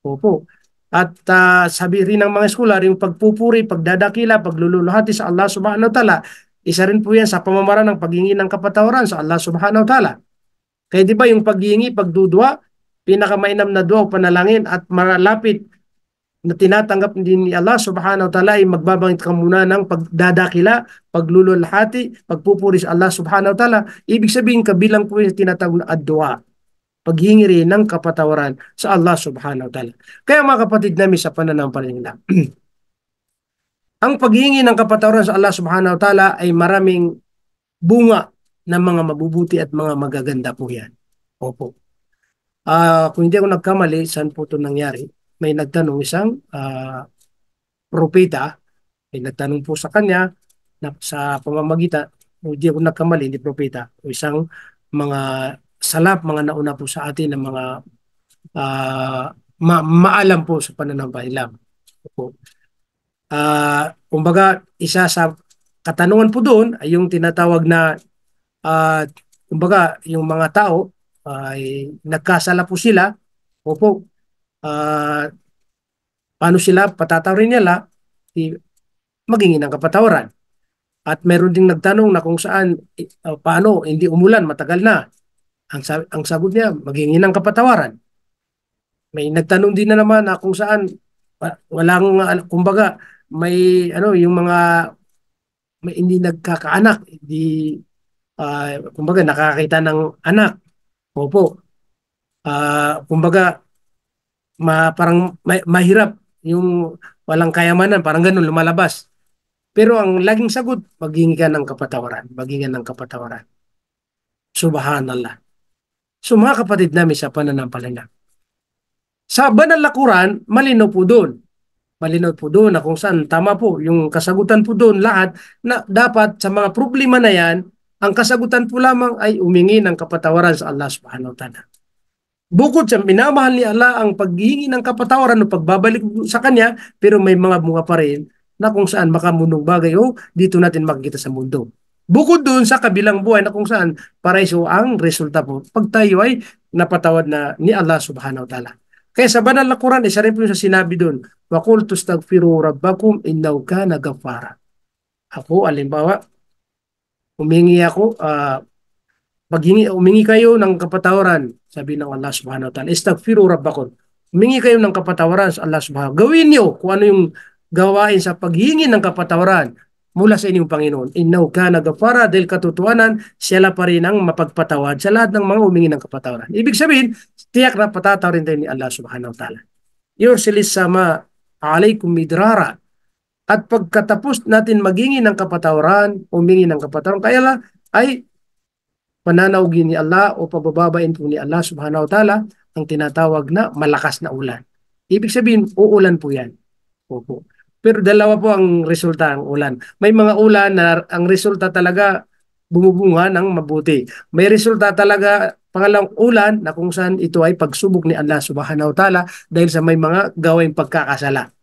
B: Opo. At sabi rin ng mga scholar, yung pagpupuri, pagdadakila, paglululuhati sa Allah subhanahu wa ta'ala, isa rin po yan sa pamamaraan ng paghingi ng kapatawaran sa Allah subhanahu wa ta'ala. Kaya di ba yung paghingi, pagdudua, pinakamainam na dua o panalangin at malapit na tinatanggap din ni Allah subhanahu wa ta'ala ay magbabangit ka muna ng pagdadakila, paglululhati, pagpupuri sa Allah subhanahu wa ta'ala. Ibig sabihin kabilang po yung tinatawag na ad-dua, paghingi rin ng kapatawaran sa Allah subhanahu wa ta'ala. Kaya mga kapatid namin sa pananampalataya, ang paghingi ng kapatawaran sa Allah subhanahu wa ta'ala ay maraming bunga ng mga mabubuti at mga magaganda po yan. Opo. Kung hindi ako nagkamali, saan po ito nangyari? may nagtanong isang propeta, may nagtanong po sa kanya na sa pamamagitan, hindi ako nagkamali, hindi propeta, o isang mga salap, mga nauna po sa atin ng mga maalam po sa pananampalam. Po. Kumbaga, isa sa katanungan po doon ay yung tinatawag na kumbaga, yung mga tao ay nagkasala po sila. Opo, paano sila patatawarin nila? Magingin ng kapatawaran. At meron ding nagtanong na kung saan, paano, hindi umulan, matagal na. Ang sagot niya, magingin ng kapatawaran. May nagtanong din na naman na kung saan, walang, kumbaga, may, yung mga, may hindi nagkakaanak, hindi, kumbaga, nakakita ng anak. Opo. Kumbaga, parang mahirap yung walang kayamanan, parang ganun lumalabas. Pero ang laging sagot, maghingi ka ng kapatawaran. Maghingi ng kapatawaran. Subhanallah. So mga kapatid namin sa pananampalataya. Sa banal na Quran, malinaw po doon. Malinaw po doon na kung saan tama po. Yung kasagutan po doon lahat na dapat sa mga problema na yan, ang kasagutan po lamang ay umingi ng kapatawaran sa Allah subhanahu wa ta'ala. Bukod sa minamahal ni Allah ang paghihingi ng kapatawaran o pagbabalik sa Kanya, pero may mga bunga pa rin na kung saan makamunong bagay o dito natin makikita sa mundo. Bukod doon sa kabilang buhay na kung saan paraiso ang resulta po pag tayo ay napatawad na ni Allah subhanahu wa ta'ala. Kaya sa banal na Quran, isa rin po sa sinabi doon, وَقُلْ تُسْتَغْفِرُوا رَبَّكُمْ إِنَّهُ كَانَ غَفَّارًا. Ako, alimbawa, umingi ako, umingi kayo ng kapatawaran, sabi ng Allah subhanahu wa ta'ala, istaghfiru rabbakum. Umingi kayo ng kapatawaran sa Allah subhanahu wa ta'ala. Gawin niyo kung ano yung gawain sa paghingi ng kapatawaran mula sa inyong Panginoon. Innahu kana ghafara, dahil katotohanan, siya pa rin ang mapagpatawad sa lahat ng mga umingi ng kapatawaran. Ibig sabihin, tiyak na patatawarin tayo ni Allah subhanahu wa ta'ala. Yursilis sama alaikum midrara. At pagkatapos natin maghingi ng kapatawaran, umingi ng kapatawaran, kaya ay pananaugin ni Allah o pabababain po ni Allah subhanahu wa ta'ala ang tinatawag na malakas na ulan. Ibig sabihin, uulan po yan. Opo. Pero dalawa po ang resulta ng ulan. May mga ulan na ang resulta talaga bumubunga ng mabuti. May resulta talaga pangalawang ulan na kung saan ito ay pagsubok ni Allah subhanahu wa ta'ala dahil sa may mga gawing pagkakasala.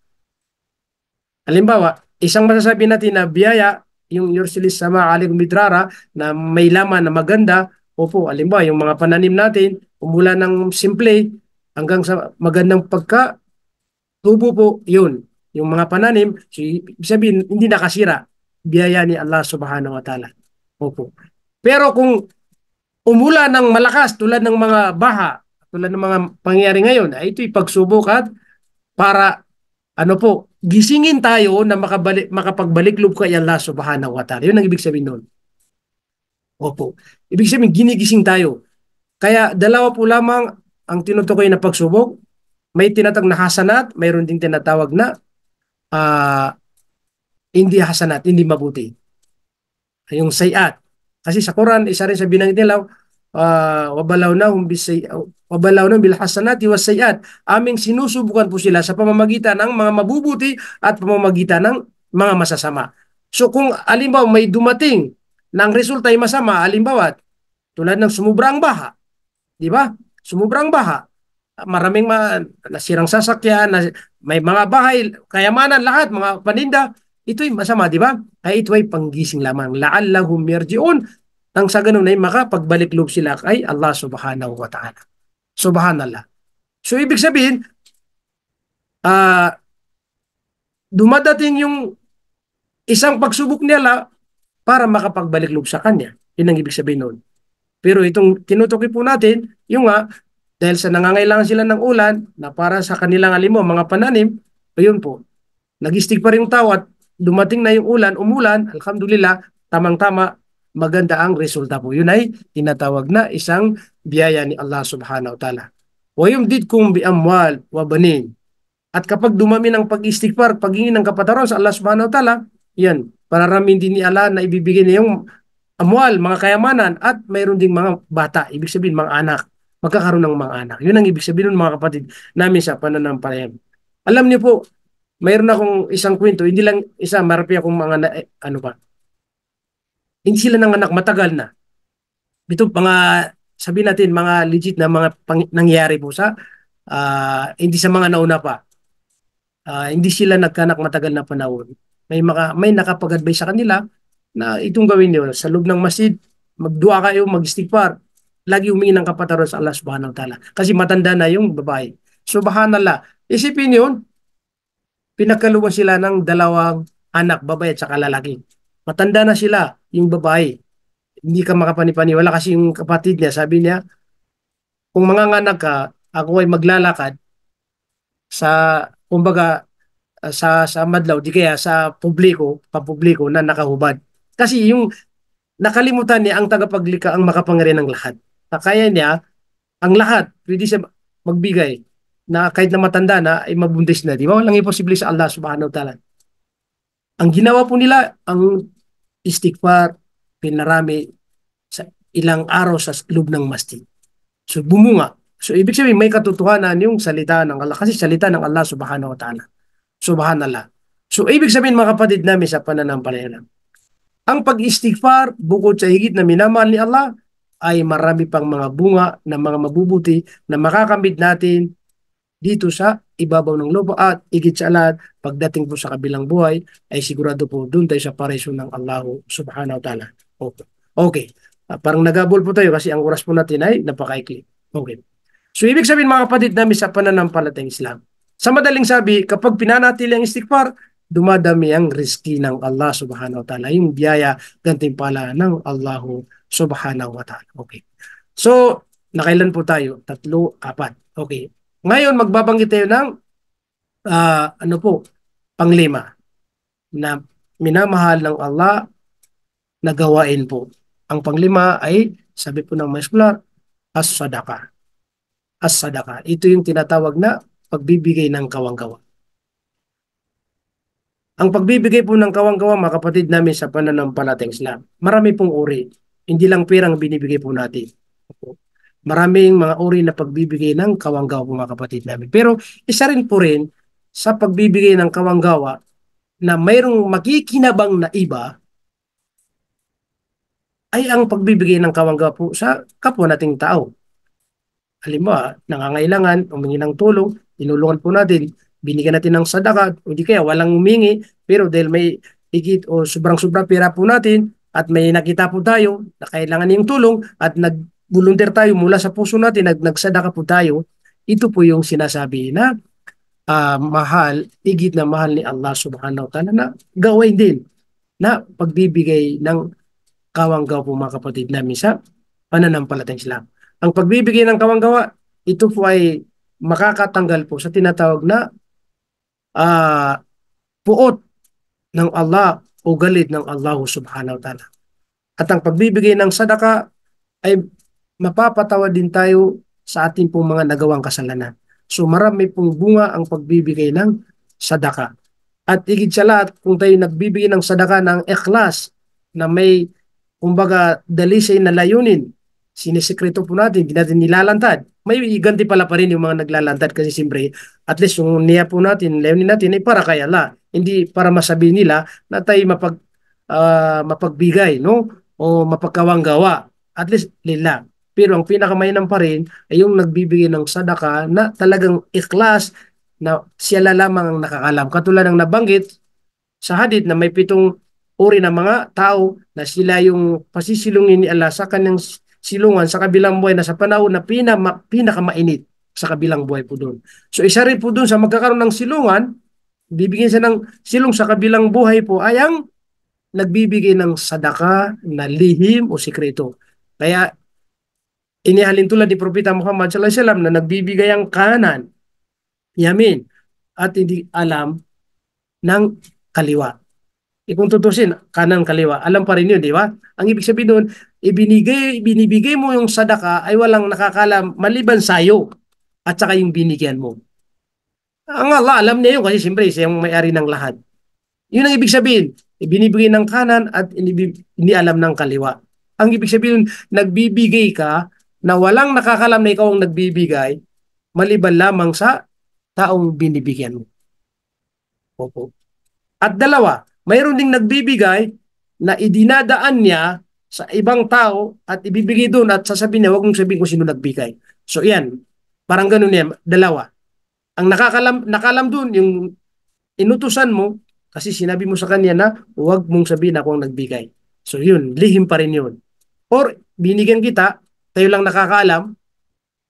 B: Halimbawa, isang masasabi natin na biyaya, yung yursilis sama aling midrara na may laman na maganda, opo, alimbawa, yung mga pananim natin, umula ng simple hanggang sa magandang tubo po, yun. Yung mga pananim, sabihin, hindi nakasira. Biyaya ni Allah subhanahu wa ta'ala. Opo. Pero kung umula ng malakas tulad ng mga baha, tulad ng mga pangyayari ngayon, ay ito'y pagsubok at para gisingin tayo na makapagbalik loob kay Allah subhanahu wa ta'ala. Yun ang ibig sabihin nun. Opo. Ibig sabihin, ginigising tayo. Kaya dalawa po lamang ang tinutukoy na pagsubok. May tinatawag na hasanat, mayroon ding tinatawag na hindi hasanat, hindi mabuti. Yung sayiat. Kasi sa Quran, isa rin sa binanggit nila, wabalawnahum bil hasanati was sayiat. Aming sinusubukan po sila sa pamamagitan ng mga mabubuti at pamamagitan ng mga masasama. So kung alimbawa may dumating na ang resulta ay masama, alimbawa tulad ng sumubrang baha, di ba? Sumubrang baha, maraming nasirang sasakyan, may mga bahay, kayamanan, lahat, mga paninda, ito'y masama, di ba? Ay ito ay panggising lamang. La'allahum yarji'un. Nang sa ganun ay makapagbalik loob sila kay Allah subhanahu wa ta'ala. Subhanallah. So ibig sabihin, dumadating yung isang pagsubok nila para makapagbalik loob sa kanya. Yun ang ibig sabihin nun. Pero itong tinutukoy po natin, yung dahil sa nangangailangan sila ng ulan na para sa kanilang mga pananim, ayun po, nagistig pa rin yung tao at dumating na yung ulan, umulan, alhamdulillah, tamang-tama, maganda ang resulta po. Yun ay tinatawag na isang biyaya ni Allah subhanahu wa ta'ala. Wa yumdidkum bi amwal wa banin. At kapag dumami ng pag-istighfar, paghingi ng kapatawaran sa Allah subhanahu wa ta'ala, yan, pararamin din ni Allah na ibibigay niya yung amwal, mga kayamanan, at mayroon ding mga bata, ibig sabihin mga anak. magkakaroon ng mga anak. Yun ang ibig sabihin ng mga kapatid namin sa pananampalataya. Alam niyo po, mayroon akong isang kwento, hindi lang isa, marami akong mga, ano ba, hindi sila nanganak matagal na. Ito, mga, sabihin natin, mga legit na mga nangyari po sa, hindi sa mga nauna pa. Hindi sila nagkanak matagal na panahon. May nakapag-advise sa kanila na itong gawin niyo sa loob ng masjid, magdua kayo, mag-istighfar, lagi humingi ng kapatawaran sa Allah Subhanahu wa Ta'ala. Kasi matanda na yung babae. Subhanallah. Isipin yun, pinagkaluwan sila ng dalawang anak, babae at saka lalaki. Matanda na sila, yung babae. Hindi ka makapanipaniwala kasi yung kapatid niya, sabi niya, kung manganganak ka, ako ay maglalakad sa, kumbaga, sa madlaw, di kaya sa papubliko na nakahubad. Kasi yung nakalimutan niya ang tagapaglikha ang makapangyarihan ng lahat. Na kaya niya, ang lahat, pwede siya magbigay na kahit na matanda na, ay mabuntis na. Di ba? Walang imposible sa Allah Subhanahu wa Ta'ala. Ang ginawa po nila, ang istighfar, pinarami sa ilang araw sa loob ng masjid. So bumunga. So ibig sabihin may katotohanan yung salita ng Allah kasi salita ng Allah Subhanahu wa Ta'ala. Subhanallah. So ibig sabihin mga kapatid namin sa pananampalataya, ang pag-istighfar bukod sa higit na minamahal ni Allah ay marami pang mga bunga na mga mabubuti na makakamit natin dito sa ibabaw ng lupa at higit sa lahat pagdating po sa kabilang buhay ay sigurado po doon tayo sa pareso ng Allah Subhanahu wa Ta'ala. Okay. Okay. Parang nagabol po tayo kasi ang oras po natin ay napakaikli. Okay. So ibig sabihin mga kapatid namin sa pananampalatayang Islam, sa madaling sabi, kapag pinanatili ang istighfar, dumadami ang rizki ng Allah Subhanahu wa Ta'ala, yung biyaya, gantimpala ng Allah Subhanahu wa Ta'ala. Okay. So, nakailan po tayo? 3, 4. Okay. Ngayon, magbabanggit tayo ng ano po, panglima na minamahal ng Allah na gawain po. Ang panglima ay, sabi po ng maskular, as-sadaqah. As-sadaqah. Ito yung tinatawag na pagbibigay ng kawanggawa. Ang pagbibigay po ng kawanggawa, mga kapatid namin sa pananampalatayang Islam, marami pong uri. Hindi lang perang binibigay po natin. Maraming mga uri na pagbibigay ng kawanggawa po mga kapatid namin. Pero isa rin po rin sa pagbibigay ng kawanggawa na mayroong makikinabang na iba ay ang pagbibigay ng kawanggawa po sa kapwa nating tao. Halimbawa, nangangailangan, humingi ng tulong, tinulungan po natin, binigyan natin ng sadaka, o di kaya walang humingi, pero dahil may higit o sobrang-sobra pera po natin, at may nakita po tayo na kailangan niyong tulong, at nag-volunteer tayo mula sa puso natin, nagsadaka po tayo, ito po yung sinasabi na mahal, higit na mahal ni Allah Subhanahu wa Ta'ala na gawain din na pagbibigay ng kawanggaw po mga kapatid namin sa pananampalatayang Islam. Ang pagbibigay ng kawanggawa, ito po ay makakatanggal po sa tinatawag na puot ng Allah o galit ng Allah Subhanahu wa Ta'ala. At ang pagbibigay ng sadaka ay mapapatawad din tayo sa ating pong mga nagawang kasalanan. So marami pong bunga ang pagbibigay ng sadaka. At higit sa lahat, kung tayo nagbibigay ng sadaka ng ikhlas na may kumbaga dalisay na layunin, sinisekreto po natin, hindi natin nilalantad. May ganti pala pa rin yung mga naglalantad kasi siyempre, at least yung niya po natin, layunin natin ay para kay Allah. Hindi para masabi nila na tayo mapagbigay, no? O mapagkawanggawa. At least lila. Pero ang pinakamainam pa rin ay yung nagbibigay ng sadaka na talagang ikhlas na siya lamang ang nakakalam. Katulad ng nabanggit sa hadith na may 7 uri ng mga tao na sila yung pasisilungin ni Allah sa kanyang silungan sa kabilang buhay na sa panahon na pinakamainit sa kabilang buhay po doon. So isa rin po doon sa magkakaroon ng silungan, bibigyan siya ng silong sa kabilang buhay po ay ang nagbibigay ng sadaka na lihim o sikreto. Kaya inihalin tulad ni Propeta Muhammad sallallahu alaihi wasallam na nagbibigay ang kanan, yamin, at hindi alam ng kaliwa. Kung tutusin, kanan kaliwa, alam pa rin yun, di ba? Ang ibig sabihin doon, binibigay mo yung sadaka ay walang nakakalam maliban sa'yo at saka yung binigyan mo. Ang Allah, alam niya yun kasi siyempre siya yung may-ari ng lahat. Yun ang ibig sabihin, binibigay ng kanan at hindi alam ng kaliwa. Ang ibig sabihin, nagbibigay ka na walang nakakalam na ikaw ang nagbibigay maliban lamang sa taong binibigyan mo. Opo. At dalawa, mayroon ding nagbibigay na idinadaan niya sa ibang tao at ibibigay doon at sasabihin niya, huwag mong sabihin kung sino nagbigay. So yan, parang ganun yan, dalawa. Ang nakalam doon, yung inutusan mo, kasi sinabi mo sa kanya na huwag mong sabihin ako ang nagbigay. So yun, lihim pa rin yun. Or binigyan kita, tayo lang nakakaalam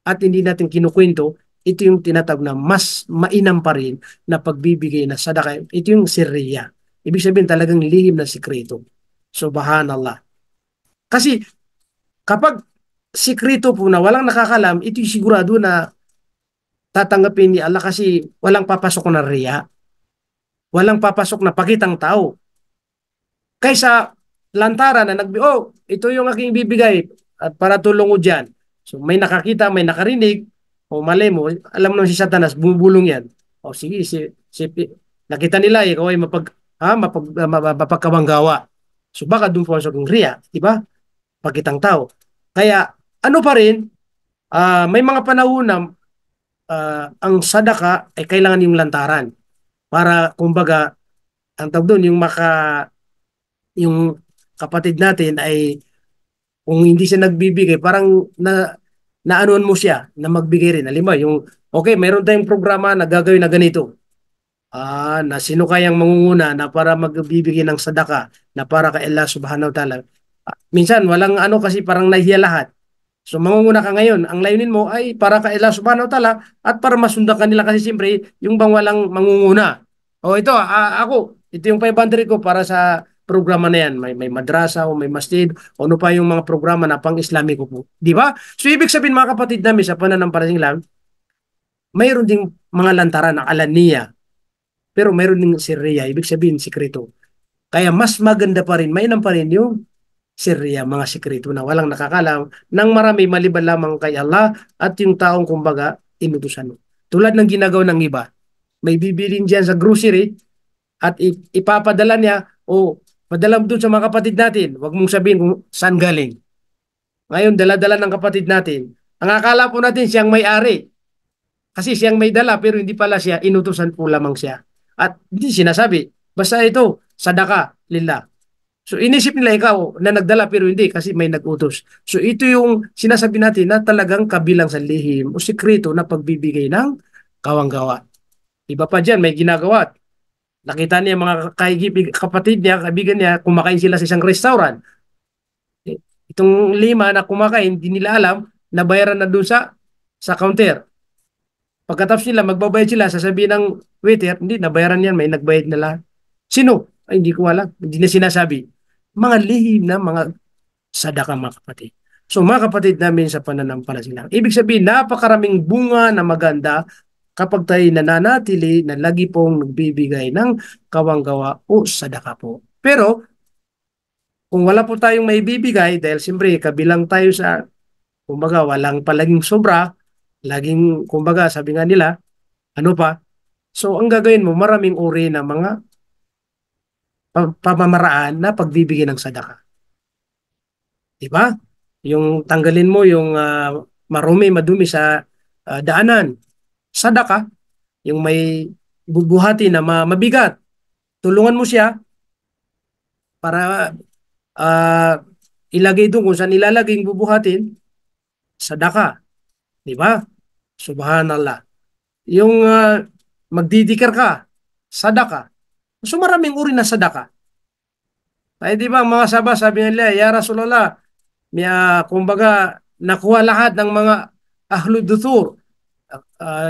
B: at hindi natin kinukwento, ito yung tinatawag na mas mainam pa rin na pagbibigay na sadaka. Ito yung sirriya. Ibig sabihin talagang lihim na sikreto. Subhanallah. Kasi kapag sikreto po na walang nakakalam, ito yung sigurado na tatanggapin ni Allah kasi walang papasok na riya. Walang papasok na pakitang tao. Kaysa lantaran na ito yung aking bibigay at para tulong ko dyan. So may nakakita, may nakarinig, o malay mo, alam mo si Satanas, bumubulong yan. O sige, nakita nila, ikaw ay mapagkabanggawa. So baka doon po ang riya, di ba? Pakitang tao. Kaya ano pa rin, may mga panahon na ang sadaka ay kailangan yung lantaran. Para kumbaga, ang tawag doon, yung kapatid natin ay kung hindi siya nagbibigay, parang naanuan mo siya na magbigay rin. Halimbawa, okay, mayroon tayong programa na gagawin na ganito. Na sino kayang mangunguna na para magbibigay ng sadaka na para kay Allah subhanahu wa ta'ala. Minsan, walang kasi parang nahiya lahat. So, mangunguna ka ngayon. Ang layunin mo ay para kay Allah subhanahu wa ta'ala at para masundan kanila kasi siyempre, yung bang walang mangunguna. Ito, ito yung 500 ko para sa programa na yan. May madrasa o may masjid o ano pa yung mga programa na pang-Islamiko po. Di ba? So, ibig sabihin mga kapatid namin sa pananampalatayang Islam, mayroon ding mga lantaran na alaniya. Pero mayroon ding sirriya. Ibig sabihin, sikreto. Kaya mas maganda pa rin, mainam pa rin yung sirriya, mga sikreto na walang nakakalam nang marami maliban lamang kay Allah at yung taong kumbaga inutusan mo. Tulad ng ginagawa ng iba. May bibilin dyan sa grocery at ipapadala niya padala mo doon sa mga kapatid natin. Huwag mong sabihin kung saan galing. Ngayon, dala-dala ng kapatid natin. Ang akala po natin siyang may-ari. Kasi siyang may dala pero hindi pala siya, inutusan po lamang siya. At hindi sinasabi, basta ito, sadaka, lillah. So inisip nila ikaw na nagdala pero hindi kasi may nagutos. So ito yung sinasabi natin na talagang kabilang sa lihim o sikreto na pagbibigay ng kawanggawa. Iba pa dyan, may ginagawa. Nakita niya mga kapatid niya, kaibigan niya, kumakain sila sa isang restaurant. Itong 5 na kumakain, hindi nila alam, nabayaran na doon sa counter. Pagkatapos nila, magbabayad sila, sasabihin ng waiter, hindi, nabayaran yan, may nagbayad na lahat. Sino? Ay, hindi ko alam. Hindi na sinasabi. Mga lihim na mga sadaka mga kapatid. So mga kapatid namin sa pananampalataya, ibig sabihin, napakaraming bunga na maganda kapag tayo nananatili na lagi pong nagbibigay ng kawanggawa o sadaka po. Pero, kung wala po tayong may bibigay, dahil siyempre kabilang tayo sa, kumbaga, walang palaging sobra, laging, kumbaga, sabi nga nila, ano pa? So, ang gagawin mo, maraming uri na mga pamamaraan na pagbibigay ng sadaka. Diba? Yung tanggalin mo yung madumi sa daanan. Sadaka, yung may bubuhati na mabigat. Tulungan mo siya para ilagay doon kung saan ilalagay yung bubuhatin. Sadaka. Diba? Subhanallah. Yung magdidikir ka, sadaka. So maraming uri na sadaka. Ay di ba mga sabi nila, ya Rasulullah, kumbaga nakuha lahat ng mga ahluduthur.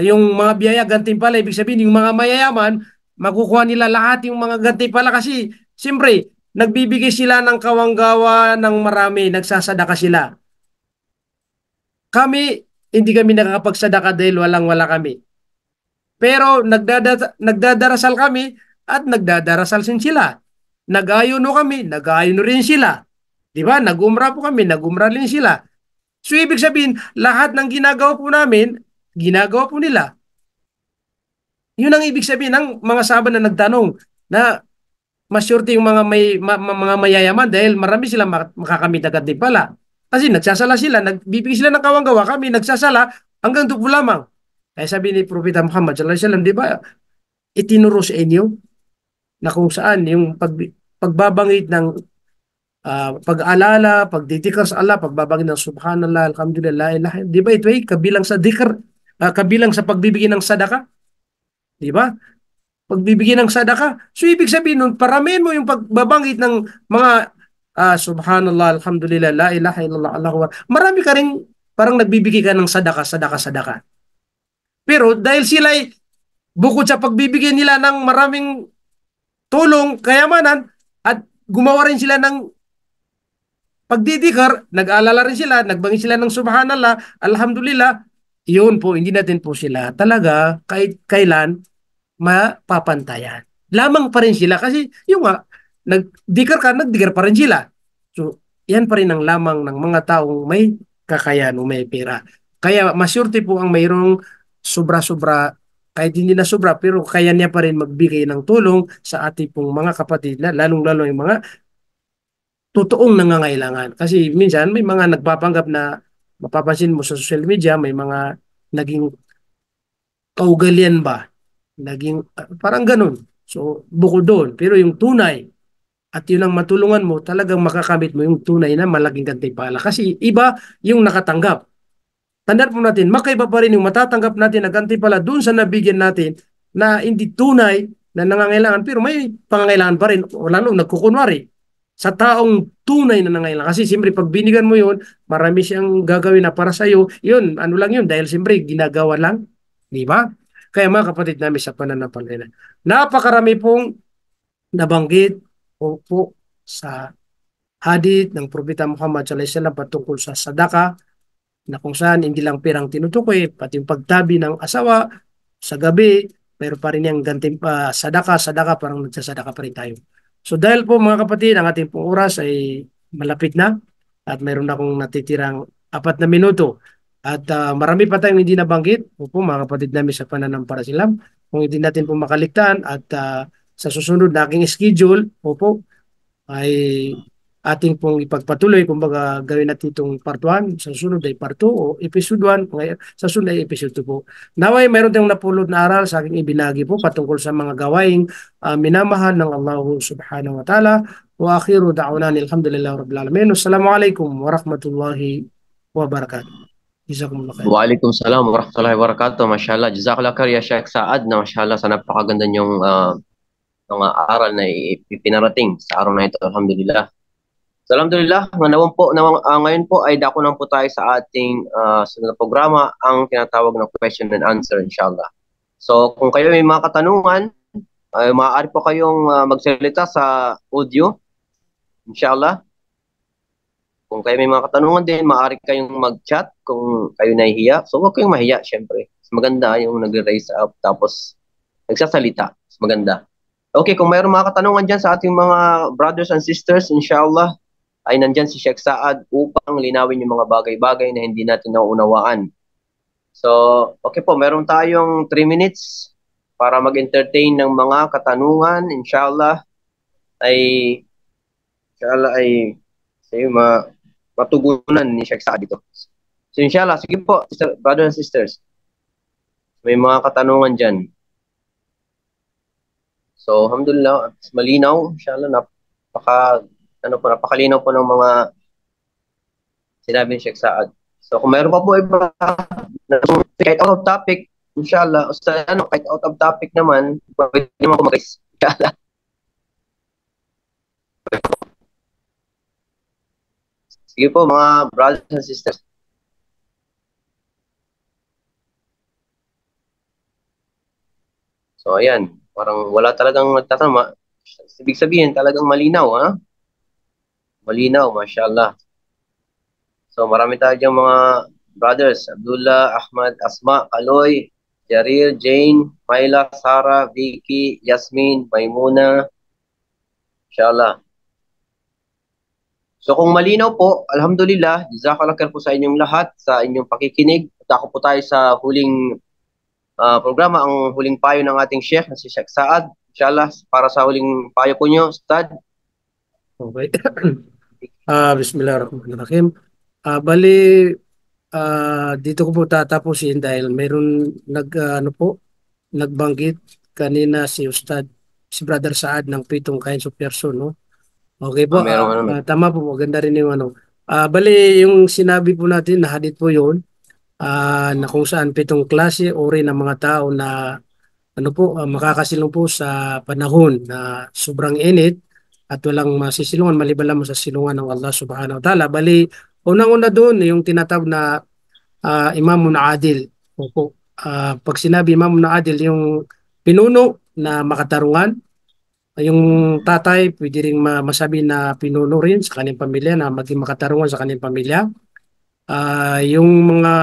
B: Yung mga biyaya gantimpala, ibig sabihin yung mga mayayaman, makukuha nila lahat yung mga gantimpala kasi siyempre, nagbibigay sila ng kawanggawa ng marami, nagsasadaka sila. Kami, hindi kami nakakapagsadaka dahil walang-wala kami. Pero nagdadarasal kami at nagdadarasal din sila. Nag-ayuno kami, nag-ayuno rin sila. Di ba? Nag-umra po kami, nag-umra rin sila. So ibig sabihin, lahat ng ginagawa po namin, ginagawa po nila. Yun ang ibig sabihin ng mga sahabat na nagtanong na masyurte yung mga mayayaman dahil marami silang makakamit agad din pala. Kasi nagsasala sila, nagbibigay sila ng kawang-gawa, kami nagsasala hanggang dugo lamang. Kaya sabi ni Propeta Muhammad sallallahu alaihi wasallam, di ba, itinuro sa inyo na kung saan yung pagbabangit ng pag-alala, pagdidikar sa Allah, pagbabangit ng subhanallah, alhamdulillah, di ba ito ay kabilang sa dikar, kabilang sa pagbibigay ng sadaka, di ba? Pagbibigay ng sadaka. So, ibig sabihin nun, paramihin mo yung pagbabanggit ng mga subhanallah, alhamdulillah, la ilaha illallah, Allahu Akbar. Marami ka rin parang nagbibigay ka ng sadaka, sadaka, sadaka. Pero dahil sila ay bukod sa pagbibigay nila ng maraming tulong, kayamanan, at gumawa rin sila ng pagdidikar, nag-aalala rin sila, nagbangi sila ng subhanallah, alhamdulillah, yun po, hindi natin po sila talaga kahit kailan mapapantayan. Lamang pa rin sila kasi yung nga, nagdikar ka, nagdikar pa rin sila. So, yan pa rin ang lamang ng mga taong may kakayahan o may pera. Kaya masyurte po ang mayroong sobra-sobra, kahit hindi na sobra, pero kaya niya pa rin magbigay ng tulong sa ating pong mga kapatid na lalong-lalo yung mga totoong nangangailangan. Kasi minsan may mga nagpapanggap na mapapansin mo sa social media, may mga naging kaugalian ba? Naging parang ganun. So, bukod doon. Pero yung tunay at yun ang matulungan mo, talagang makakamit mo yung tunay na malaking gantimpala. Kasi iba yung nakatanggap. Tandaan po natin, makaiba pa rin yung matatanggap natin na gantimpala doon sa nabigyan natin na hindi tunay na nangangailangan pero may pangangailangan pa rin. Wala nung nagkukunwari sa taong tunay na nangangailangan. Kasi siyempre pag binigan mo yun, marami siyang gagawin na para sa iyo. Yun, ano lang yun, dahil siyempre ginagawa lang. Di ba? Kaya mga kapatid namin sa pananampalataya, napakarami pong nabanggit po sa hadith ng Propeta Muhammad sallallahu alaihi wasallam patungkol sa sadaka na kung saan hindi lang pirang tinutukoy, pati yung pagtabi ng asawa sa gabi, pero pa rin yung ganting sadaka, sadaka, parang nagsasadaka pa rin tayo. So dahil po mga kapatid, ang ating pong oras ay malapit na at mayroon akong natitirang 4 na minuto. At marami pa tayong hindi nabanggit. Opo, mga kapatid namin sa pananampalataya. Kung hindi natin po makaligtaan at sa susunod na aking schedule, opo, ay ating pong ipagpatuloy. Kumbaga, gawin natin itong part 1, sa susunod ay part 2 o episode 1, sa susunod ay episode 2 po. Naway, mayroon tayong napulot na aral sa aking ibinagi po patungkol sa mga gawaing minamahal ng Allah subhanahu wa ta'ala. Wa akhiru da'unan alhamdulillah rabbil alamin. Wassalamualaikum warahmatullahi wabarakatuh. Jazakumullah khair.
A: Waalaikumsalam warahmatullahi wabarakatuh. Mashallah. Jazakallah khair ya Sheikh Saad na mashallah sa napakaganda niyong mga aral na ipinarating sa araw na ito. Alhamdulillah. So, alhamdulillah, ngayon po ay dako na po tayo sa ating sunod na programa, ang tinatawag na question and answer, inshallah. So, kung kayo may mga katanungan, maaari po kayong magsalita sa audio, inshallah. Kung kayo may mga katanungan din, maaari kayong mag-chat kung kayo nahihiya. So, huwag kayong mahiya, syempre. Mas maganda yung nag-raise up, tapos nagsasalita. Mas maganda. Okay, kung mayroong mga katanungan dyan sa ating mga brothers and sisters, inshallah, ay nandyan si Sheikh Saad upang linawin yung mga bagay-bagay na hindi natin nauunawaan. So, okay po, meron tayong 3 minutes para mag-entertain ng mga katanungan. Inshallah ay matugunan ni Sheikh Saad dito. So, inshallah, sige po, brothers and sisters. May mga katanungan dyan. So, alhamdulillah, malinaw. Inshallah, napakalinaw po ng mga sinabi ni Sheikh Saad. So, kung mayroon pa po iba, kahit out of topic, inshallah, kahit out of topic naman, pwede naman po mag-guys. Inshallah. Sige po, mga brothers and sisters. So, ayan. Parang wala talagang nagtatanong. Ibig sabihin, talagang malinaw, ha? Malinaw, mashallah. So, marami tayo diyang mga brothers. Abdullah, Ahmad, Asma, Aloy, Jarir, Jane, Myla, Sarah, Vicky, Yasmin, Maimuna. Inshallah. So, kung malinaw po, alhamdulillah, jazakallah khair po sa inyong lahat, sa inyong pakikinig. Ako po tayo sa huling programa, ang huling payo ng ating Sheikh, na si Sheikh Saad. Inshallah, para sa huling payo po nyo, Ustad.
B: Okay. Bismillahirrahmanirrahim. Bali, dito ko po tatapusin dahil mayroon ano po, nagbanggit kanina si Ustad, si Brother Saad ng 7 kinds of person, no? Okay po,
A: Merong ano,
B: tama po, maganda rin yung ano. Bali, yung sinabi po natin na hadith po yun, na kung saan 7 klase uri ng mga tao na ano po, makakasilong po sa panahon na sobrang init at walang masisilungan maliban lamang sa silungan ng Allah Subhanahu wa Ta'ala. Bali, unang-una doon yung tinatawag na Imamun Adil. Opo. Pag sinabi Imamun Adil, yung pinuno na makatarungan, yung tatay, pwede rin masabi na pinuno rin sa kanyang pamilya na maging makatarungan sa kanyang pamilya. Yung mga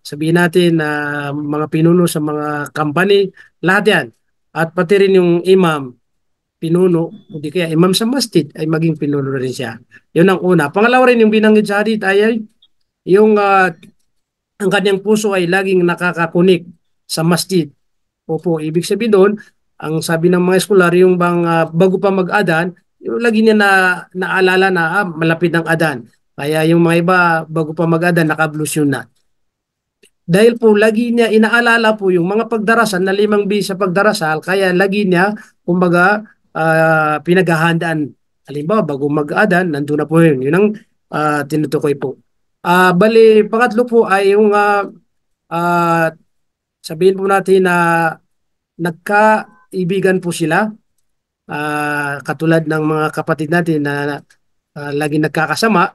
B: sabihin natin na mga pinuno sa mga company, lahat yan. At pati rin yung imam, pinuno, hindi kaya imam sa masjid ay maging pinuno rin siya. Yun ang una. Pangalawa rin yung binanggit sa hadith ay yung ang kanyang puso ay laging nakakakunik sa masjid. Opo, ibig sabihin doon, ang sabi ng mga eskolar, yung bang bago pa mag-adan, yung lagi niya naalala na malapit ng adan. Kaya yung mga iba, bago pa mag-adan, naka-ablusyon na. Dahil po lagi niya inaalala po yung mga pagdarasal na 5 beses sa pagdarasal, kaya lagi niya, kumbaga, pinaghahandaan. Halimbawa, bago mag-adan, nandun na po yun. Yun ang tinutukoy po. Bali, pangatlo po ay yung ah, sabihin po natin na nagkaibigan po sila, katulad ng mga kapatid natin na lagi nagkakasama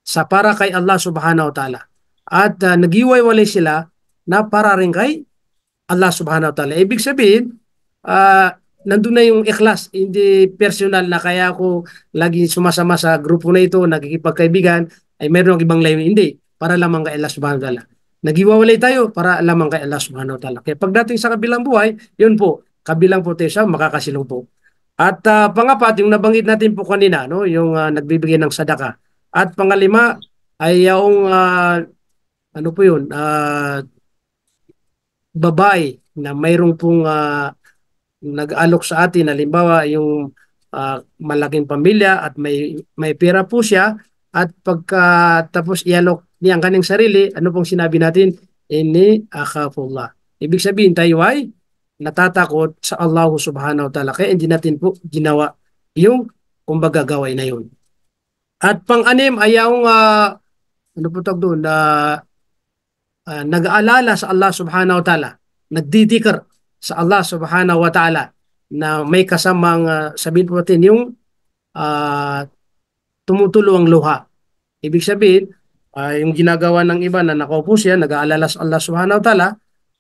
B: sa para kay Allah Subhanahu wa Ta'ala. At nagiwaywalay sila na para rin kay Allah Subhanahu wa Ta'ala. Ibig sabihin, nandun na yung ikhlas, hindi personal na kaya ako lagi sumasama sa grupo na ito, nagkikipagkaibigan, ay meron ng ibang layunin. Hindi, para lamang kay Allah Subhanahu wa Ta'ala. Nagiwawalay tayo para lamang kay Allah Subhanahu wa Ta'ala. Kaya pagdating sa kabilang buhay, yun po, kabilang po tayo sa makakasilong po. At pangapat, yung nabanggit natin po kanina, no, yung nagbibigay ng sadaka. At pangalima ay yung ano po yun, babae na mayroong pong nag-alok sa atin, halimbawa yung malaking pamilya at may pera po siya at pagkatapos ialok niya ang kanyang sarili, ano pong sinabi natin? Inni akhafullah. Ibig sabihin tayo ay natatakot sa Allah Subhanahu wa Ta'ala. Kaya hindi natin po ginawa yung kumbaga gaway na yun. At pang-anim ay yung ano po tawag doon, nag-aalala sa Allah Subhanahu wa Ta'ala, nagdidikr sa Allah Subhanahu wa Ta'ala na may kasamang sabihin po natin yung uh, tumutulo ang luha. Ibig sabihin, yung ginagawa ng iba na nakaupo siya, nag-aalala sa Allah Subhanahu wa Ta'ala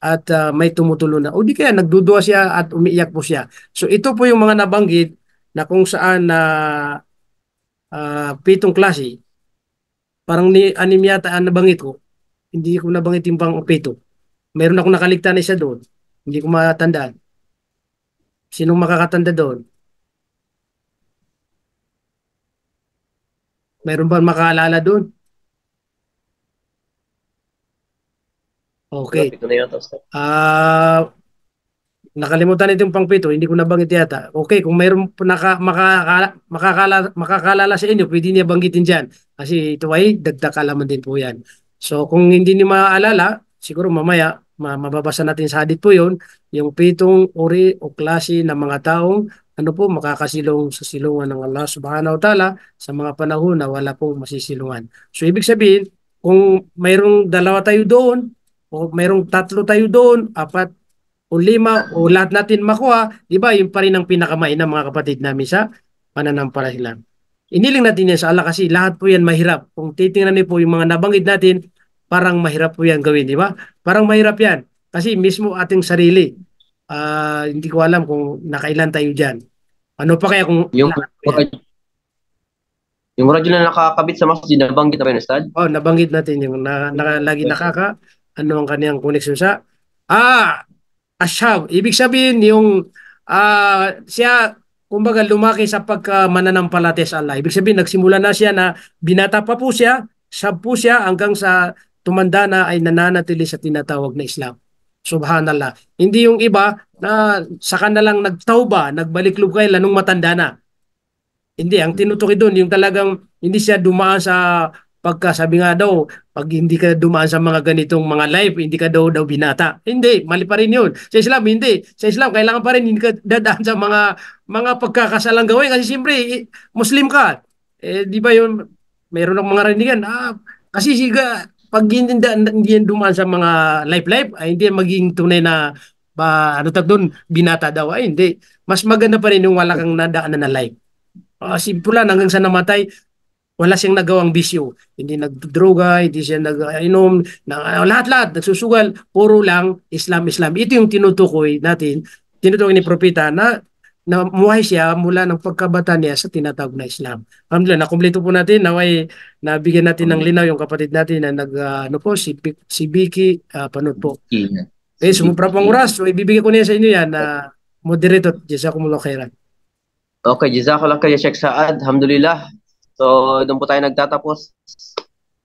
B: at may tumutulo na. O di kaya nagdudua siya at umiiyak po siya. So ito po yung mga nabanggit na kung saan na 7 klase. Parang anim yata ang nabanggit ko. Hindi ko nabanggit yung pang 7. Meron akong nakaligtan na isa doon. Hindi ko matandaan. Sinong makakatanda doon? Meron ba makaalala doon? Okay.
A: Pito na yata, Ustad.
B: Nakalimutan itong pang 7, hindi ko nabanggit yata. Okay, kung mayroon po makakalala sa inyo, pwede niya banggitin dyan. Kasi ito ay dagdag kalaman din po yan. So kung hindi niyo maaalala, siguro mamaya mababasa natin sa hadith po yun, yung 7 uri o klase ng mga taong ano po makakasilong sa silungan ng Allah Subhanahu wa Ta'ala sa mga panahon na wala pong masisilungan. So ibig sabihin, kung mayroong 2 tayo doon, o mayroong 3 tayo doon, 4 o 5 o lahat natin makuha, di ba, yun pa rin ang pinakamain ng mga kapatid namin sa pananampalataya. Iniling natin yan sa Allah kasi lahat po yan mahirap. Kung titingnan niyo po yung mga nabanggit natin, parang mahirap po yan gawin, di ba? Parang mahirap yan. Kasi mismo ating sarili, hindi ko alam kung nakailan tayo dyan. Ano pa kaya kung
A: Yung,
B: lahat po yan?
A: yung radyo na nakakabit sa masjid, nabanggit na rin, Ustad?
B: Oh, nabanggit natin yung lagi ano ang kanyang koneksyon sa ashab. Ibig sabihin yung siya kumbaga lumaki sa pagkamananampalataya sa Allah. Ibig sabihin nagsimula na siya na binata pa po siya, sab po siya hanggang sa tumanda na ay nananatili sa tinatawag na Islam. Subhanallah. Hindi yung iba na saka na lang nagtauba, nagbalik lubay nung matanda na. Hindi, ang tinutukoy doon yung talagang hindi siya dumaan sa pagka sabi nga daw, pag hindi ka dumaan sa mga ganitong mga live, hindi ka daw binata. Hindi, mali pa rin yun. Sa Islam, hindi. Sa Islam, kailangan pa rin hindi ka dadaan sa mga pagkakasalang gawin kasi siyempre, Muslim ka. Di ba yun, meron ng mga rinigan, kasi siga, pag hindi yan dumaan sa mga live, ay hindi yan magiging tunay na ano tag doon, binata daw. Ay, hindi. Mas maganda pa rin yung wala kang nadaanan na live. Simpulan hanggang sa namatay, wala siyang nagawang bisyo. Hindi nagdroga, hindi siya nag-inom, lahat-lahat, nagsusugal, puro lang Islam. Ito yung tinutukoy natin, tinutukoy ni Propeta na muhay siya mula ng pagkabata niya sa tinatawag na Islam. Alhamdulillah, nakumpleto po natin, naway nabigyan natin ng linaw yung kapatid natin na ano po, si Vicky, Panood po. Sumubra pang oras, so ibibigay ko niya sa inyo yan na moderator, Jazakumullah khairan.
A: Okay, jazakallah kayo Sheikh Saad. Alhamdulillah. So, doon po tayo nagtatapos.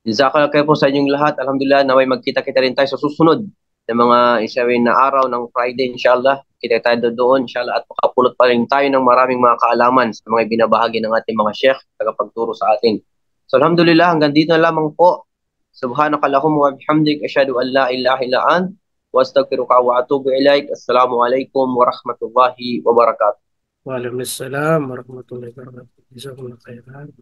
A: Jazakallah kayo po sa inyong lahat. Alhamdulillah, naway magkita-kita rin tayo sa susunod ng mga isawin na araw ng Friday, inshallah. Kita tayo doon, inshallah. At makapulot pa rin tayo ng maraming mga kaalaman sa mga binabahagi ng ating mga sheikh, tagapagturo sa atin. So, alhamdulillah, hanggang dito na lamang po. Subhanakallahumma wa bihamdik, asyhadu an la ilaha illa ant, wa astaghfiruka wa atubu ilaik. Assalamualaikum warahmatullahi wabarakatuh.
B: Waalaikumsalam warahmatullahi wabarakatuh. Jazakumullah khairan.